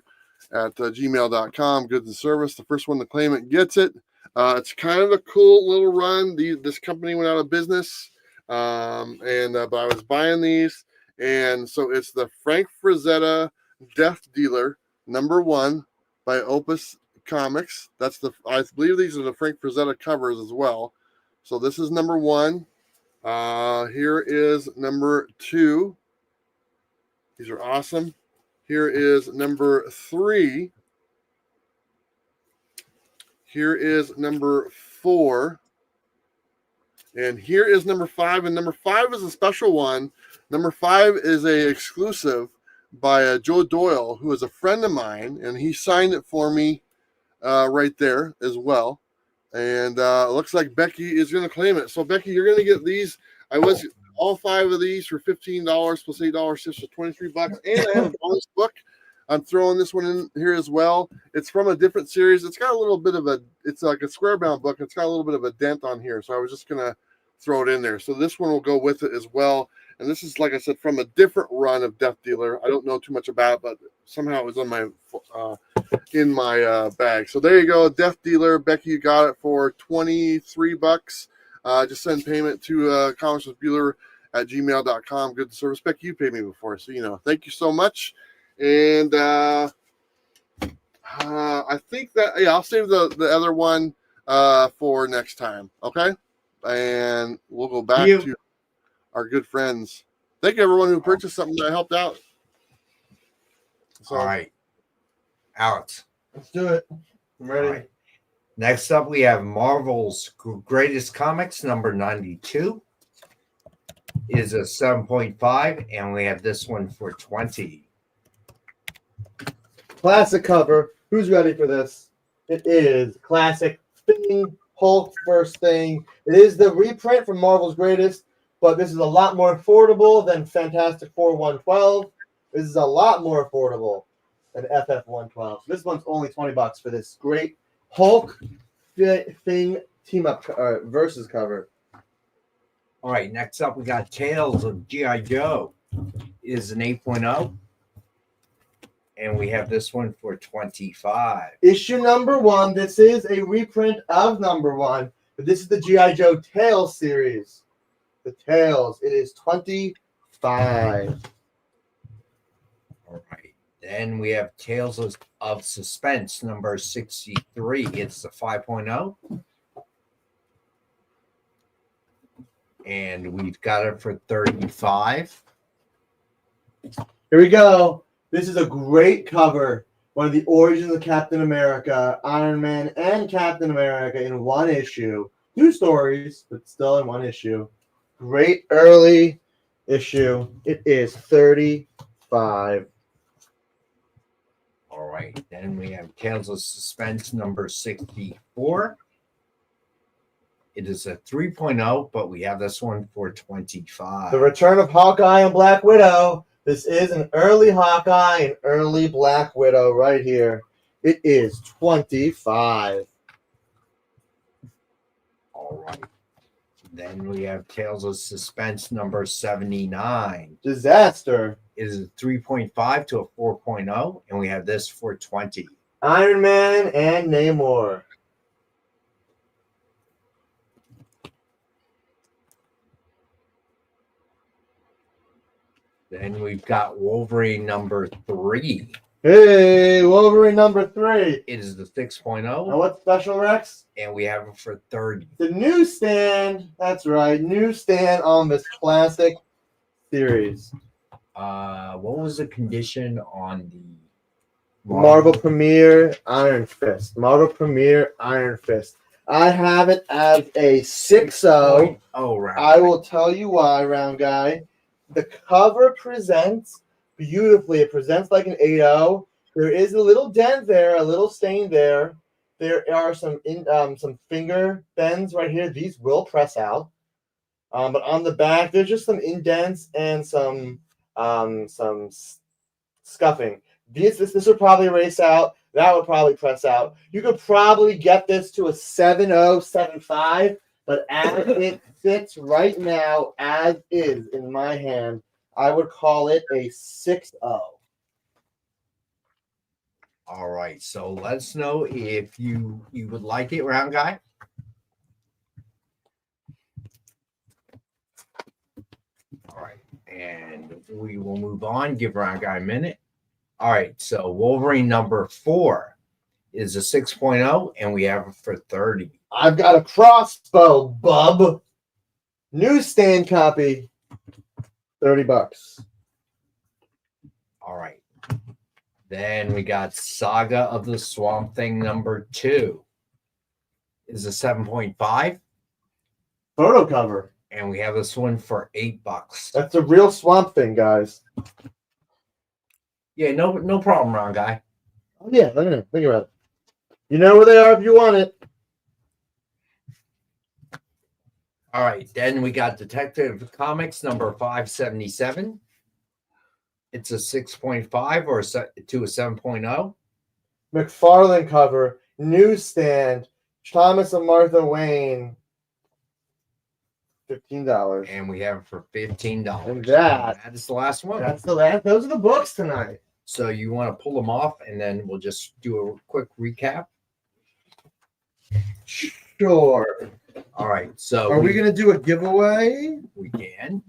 at gmail.com. Goods and service. The first one to claim it gets it. It's kind of a cool little run. This company went out of business, but I was buying these, and so it's the Frank Frazetta Death Dealer #1 by Opus Comics. I believe these are the Frank Frazetta covers as well. So this is #1. Here is #2. These are awesome. Here is #3. Here is #4. And here is #5. And #5 is a special one. #5 is a exclusive by Joe Doyle, who is a friend of mine, and he signed it for me right there as well. And it looks like Becky is going to claim it. So Becky, you're going to get these. All 5 of these for $15 plus $8 shifts for $23. And I have a bonus book. I'm throwing this one in here as well. It's from a different series. It's got a little bit of it's like a square bound book. It's got a little bit of a dent on here. So I was just going to throw it in there. So this one will go with it as well. And this is, like I said, from a different run of Death Dealer. I don't know too much about it, but somehow it was on my in my bag. So there you go, Death Dealer. Becky, you got it for $23. Just send payment to Commerce with Bueller at gmail.com. Good service. Becky, you paid me before, so thank you so much. And I think that I'll save the other one for next time. Okay, and we'll go back to our good friends. Thank you, everyone who purchased something that helped out. So, all right, Alex, let's do it. I'm ready. Right. Next up, we have Marvel's Greatest Comics #92. Is a 7.5, and we have this one for 20. Classic cover. Who's ready for this? It is classic Thing, Hulk first Thing. It is the reprint from Marvel's Greatest, but this is a lot more affordable than Fantastic Four 112. This is a lot more affordable than FF 112. This one's only $20 for this great Hulk Thing team up versus cover. All right, next up we got Tales of G.I. Joe. It is an 8.0. And we have this one for 25. Issue #1. This is a reprint of #1, but this is the G.I. Joe Tales series. The Tales. It is 25. All right. Then we have Tales of Suspense #63. It's the 5.0. And we've got it for 35. Here we go. This is a great cover. One of the origins of Captain America, Iron Man, and Captain America in one issue. 2 stories, but still in one issue. Great early issue. It is 35. All right. Then we have Tales of Suspense #64. It is a 3.0, but we have this one for 25. The Return of Hawkeye and Black Widow. This is an early Hawkeye and early Black Widow right here. It is 25. All right. Then we have Tales of Suspense #79. Disaster. It is a 3.5 to a 4.0, and we have this for 20. Iron Man and Namor. Then we've got Wolverine #3. Hey, Wolverine #3. It is the 6.0. Now what's special, Rex? And we have it for 30. The newsstand. That's right. Newsstand on this classic series. What was the condition on the Marvel Premiere Iron Fist. Marvel Premiere Iron Fist. I have it as a 6.0. Oh, right. I will tell you why, round guy. The cover presents beautifully. It presents like an 8.0. There is a little dent there, a little stain there. There are some finger bends right here. These will press out. But on the back, there's just some indents and some scuffing. This would probably race out. That would probably press out. You could probably get this to a 7.0, 7.5, but as it sits right now, as is in my hand, I would call it a 6.0. All right. So let us know if you would like it, round guy. All right. And we will move on. Give round guy a minute. All right. So Wolverine number 4 is a 6.0, and we have it for 30. I've got a crossbow, bub. Newsstand copy. $30. All right. Then we got Saga of the Swamp Thing number 2 is a 7.5. Photo cover. And we have this one for $8. That's a real Swamp Thing, guys. Yeah, no problem, round guy. Oh, yeah, think about it. You know where they are if you want it. All right, then we got Detective Comics number 577. It's a 6.5 or to a 7.0. McFarlane cover, newsstand, Thomas and Martha Wayne, $15. And we have it for $15. And that is the last one. That's the last. Those are the books tonight. So you want to pull them off, and then we'll just do a quick recap. Sure. All right. So Are we gonna do a giveaway? We can.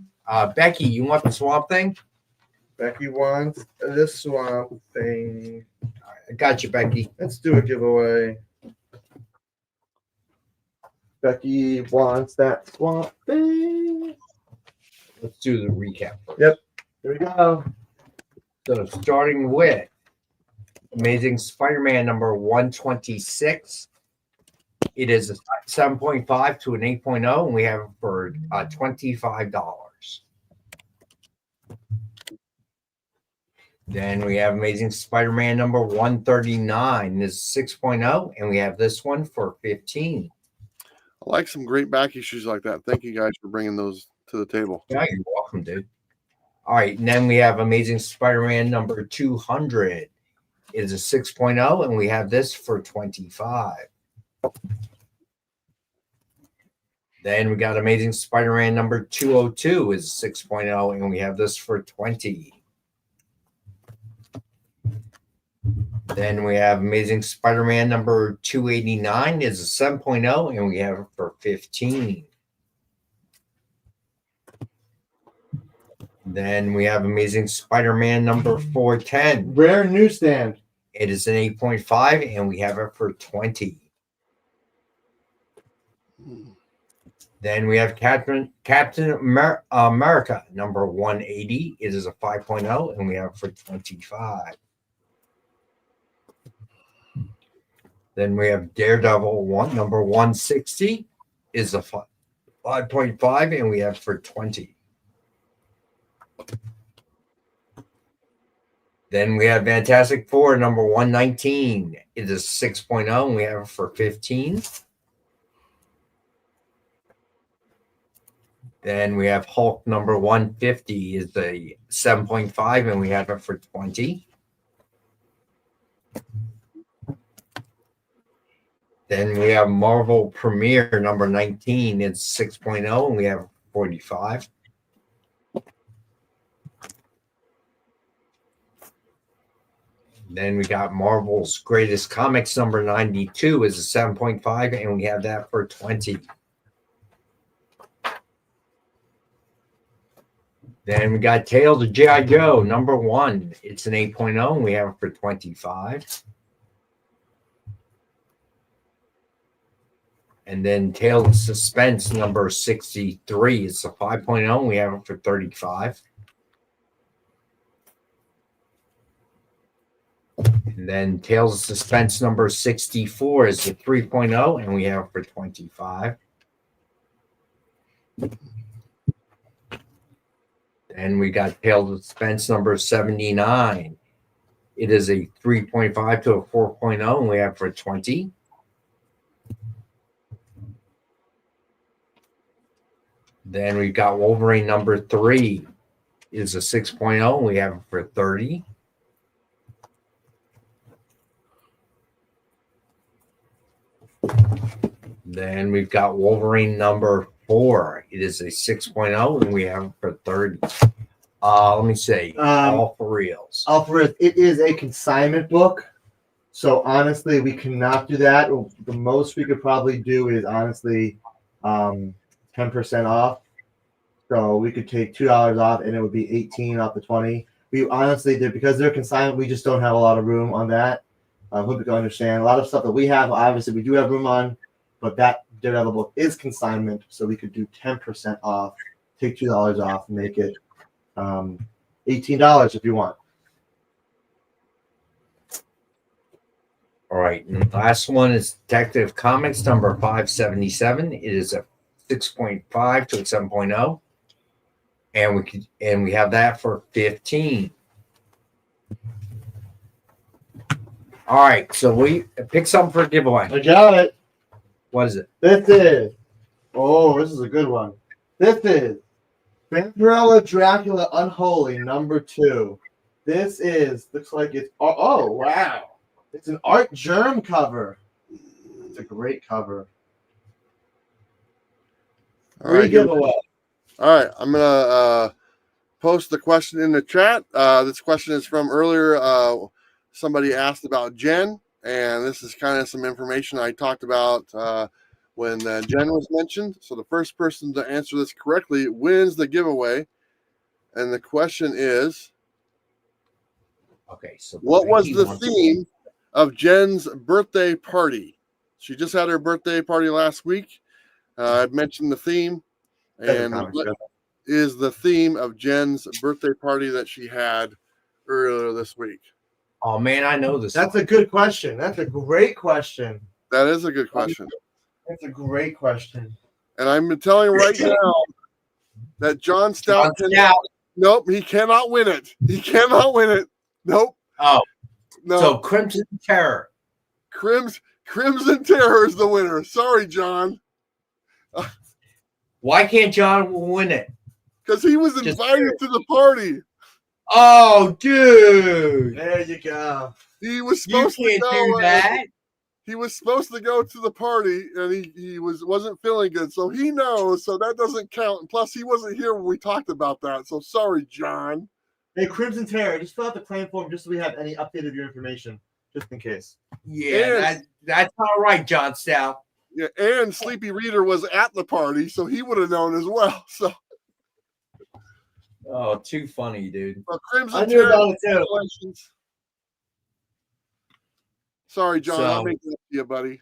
Becky, you want the Swamp Thing? Becky wants the Swamp Thing. All right, I got you, Becky. Let's do a giveaway. Becky wants that Swamp Thing. Let's do the recap first. Yep. Here we go. So starting with Amazing Spider-Man number 126. It is a 7.5 to an 8.0, and we have it for $25. Then we have Amazing Spider-Man number 139. This is 6.0, and we have this one for $15. I like some great back issues like that. Thank you guys for bringing those to the table. Yeah, you're welcome, dude. All right, and then we have Amazing Spider-Man number 200. It is a 6.0, and we have this for $25. Then we got Amazing Spider-Man number 202 is 6.0, and we have this for $20. Then we have Amazing Spider-Man number 289 is a 7.0, and we have it for $15. Then we have Amazing Spider-Man number 410. Rare newsstand. It is an 8.5, and we have it for $20. Then we have Captain America number 180. It is a 5.0, and we have it for $25. Then we have Daredevil number 160 is a 5.5, and we have it for $20. Then we have Fantastic Four number 119. It is 6.0, and we have it for $15. Then we have Hulk number 150 is a 7.5, and we have it for $20. Then we have Marvel Premiere number 19. It's 6.0, and we have 45. Then we got Marvel's Greatest Comics number 92 is a 7.5, and we have that for 20. Then we got Tales of G.I. Joe number 1. It's an 8.0, and we have it for 25. And then Tales of Suspense number 63. It's a 5.0, and we have it for 35. And then Tales of Suspense number 64 is a 3.0, and we have it for 25. And we got Tales of Suspense number 79. It is a 3.5 to a 4.0, and we have it for 20. Then we've got Wolverine number 3 is a 6.0, and we have it for 30. Then we've got Wolverine number 4. It is a 6.0, and we have it for 30. Let me see. All for reals. All for reals. It is a consignment book. So honestly, we cannot do that. The most we could probably do is honestly 10% off. So we could take $2 off, and it would be 18 off the 20. We honestly did, because they're consignment. We just don't have a lot of room on that. Hope you can understand. A lot of stuff that we have, obviously, we do have room on, but that Daredevil book is consignment, so we could do 10% off, take $2 off, and make it $18 if you want. All right, and the last one is Detective Comics number 577. It is a 6.5 to a 7.0, and we have that for 15. All right, so we pick something for a giveaway. I got it. What is it? This is a good one. This is Vampirella Dracula Unholy number 2. This looks like it's oh wow. It's an Art Germ cover. It's a great cover. Free giveaway. All right, I'm gonna post the question in the chat. This question is from earlier. Somebody asked about Jenn, and this is kind of some information I talked about when Jenn was mentioned. So the first person to answer this correctly wins the giveaway. And the question is, Okay, so what was the theme of Jenn's birthday party? She just had her birthday party last week. I mentioned the theme, and what is the theme of Jenn's birthday party that she had earlier this week? Oh man, I know this. That's a good question. That's a great question. That is a good question. That's a great question. And I'm telling you right now that John Stout nope, he cannot win it. He cannot win it. Nope. Oh, no. So Crimson Terror. Crimson Terror is the winner. Sorry, John. Why can't John win it? Because he was invited to the party. Oh, dude. There you go. He was supposed to do that. He was supposed to go to the party, and he wasn't feeling good, so he knows. So that doesn't count. And plus, he wasn't here when we talked about that. So sorry, John. Hey, Crimson Terror, just fill out the claim form just so we have any update of your information, just in case. Yeah, that's all right, John Stout. Yeah, and Sleepy Reader was at the party, so he would have known as well. So. Oh, too funny, dude. Well, Crimson I knew Terror, about it too. Sorry, John. I'll make it up to you, buddy.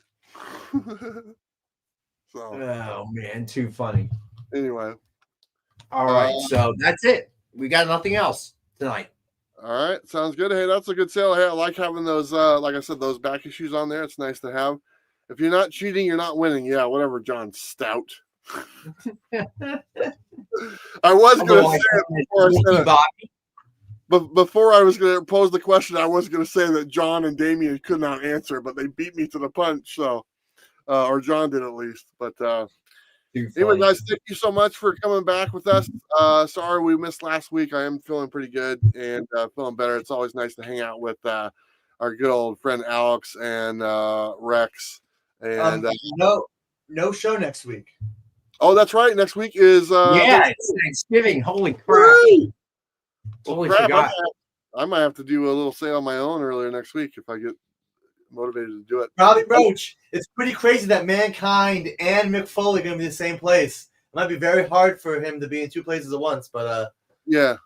Oh man, too funny. Anyway. All right, so that's it. We got nothing else tonight. All right, sounds good. Hey, that's a good sale. Hey, I like having those, like I said, those back issues on there. It's nice to have. If you're not cheating, you're not winning. Yeah, whatever, John Stout. I was going to say before I was going to pose the question, I was going to say that John and Damien could not answer, but they beat me to the punch. So, or John did at least. But anyway, guys, thank you so much for coming back with us. Sorry we missed last week. I am feeling pretty good and feeling better. It's always nice to hang out with our good old friend Alex and Rex. And no show next week. Oh, that's right. Next week is it's Thanksgiving. Holy crap! Totally forgot. I might have to do a little sale on my own earlier next week if I get motivated to do it. Probably Roach. It's pretty crazy that Mankind and Mick Foley are going to be in the same place. It might be very hard for him to be in two places at once, but yeah.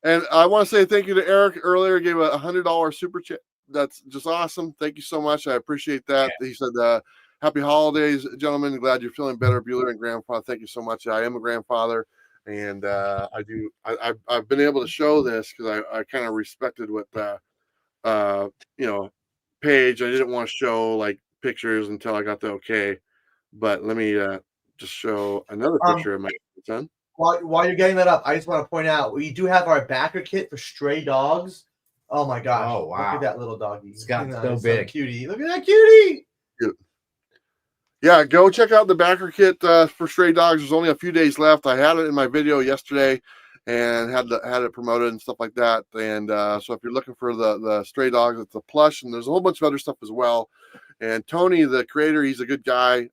And I want to say thank you to Eric earlier. Gave a $100 super chat. That's just awesome. Thank you so much. I appreciate that. Yeah. He said, happy holidays, gentlemen. Glad you're feeling better, Bueller and grandfather. Thank you so much. I am a grandfather, and I've been able to show this because I kind of respected what Paige. I didn't want to show like pictures until I got the okay. But let me just show another picture of my son. While you're getting that up, I just want to point out we do have our backer kit for stray dogs. Oh my gosh! Oh wow! Look at that little doggy. It's got so big, cutie. Look at that cutie. Cute. Yeah, go check out the backer kit for stray dogs. There's only a few days left. I had it in my video yesterday and had it promoted and stuff like that. And so if you're looking for the stray dogs, it's a plush, and there's a whole bunch of other stuff as well. And Tony, the creator, he's a good guy.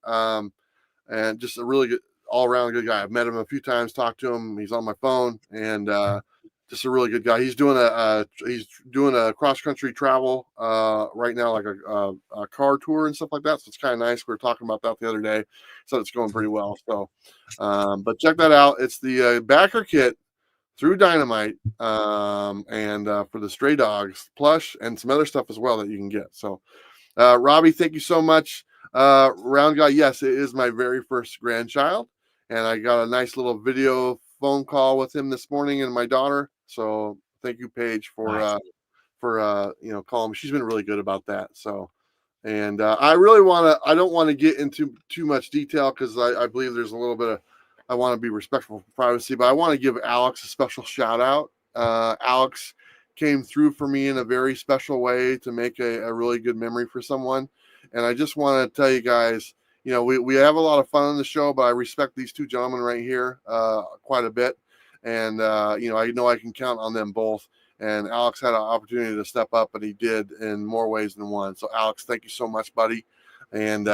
and just a really good, all around good guy. I've met him a few times, talked to him. He's on my phone, and just a really good guy. He's doing a cross country travel right now, like a car tour and stuff like that. So it's kind of nice. We were talking about that the other day, so it's going pretty well. So, but check that out. It's the backer kit through Dynamite, and for the stray dogs plush and some other stuff as well that you can get. So, Robbie, thank you so much. Round guy, yes, it is my very first grandchild, and I got a nice little video phone call with him this morning and my daughter. So thank you, Paige, for calling me. She's been really good about that. So, and I don't want to get into too much detail because I believe there's a little bit of, I want to be respectful of privacy, but I want to give Alex a special shout out. Alex came through for me in a very special way to make a really good memory for someone. And I just want to tell you guys, we have a lot of fun on the show, but I respect these two gentlemen right here quite a bit. And, I know I can count on them both. And Alex had an opportunity to step up, and he did in more ways than one. So, Alex, thank you so much, buddy. And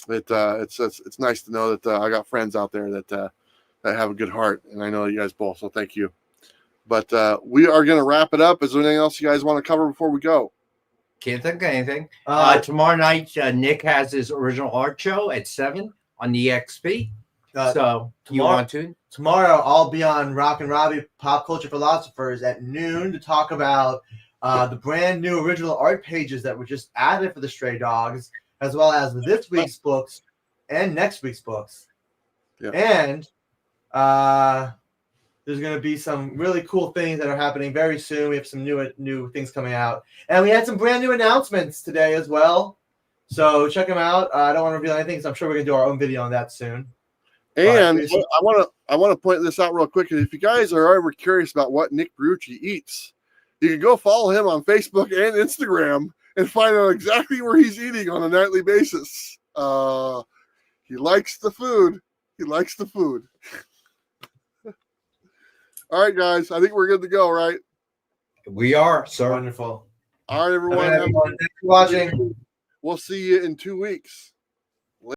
it's nice to know that I got friends out there that have a good heart, and I know you guys both. So, thank you. But we are going to wrap it up. Is there anything else you guys want to cover before we go? Can't think of anything. Tomorrow night, Nick has his original art show at 7 on the XP. So you want to? Tomorrow, I'll be on Rock and Robbie Pop Culture Philosophers at noon to talk about the brand new original art pages that were just added for the Stray Dogs, as well as this week's books and next week's books. Yeah. And there's going to be some really cool things that are happening very soon. We have some new things coming out. And we had some brand new announcements today as well. So check them out. I don't want to reveal anything because I'm sure we're going to do our own video on that soon. And I want to point this out real quick. If you guys are ever curious about what Nick Brucci eats, you can go follow him on Facebook and Instagram and find out exactly where he's eating on a nightly basis. He likes the food. He likes the food. All right, guys. I think we're good to go, right? We are, sir. Wonderful. All right, everyone. Thanks for watching. We'll see you in 2 weeks.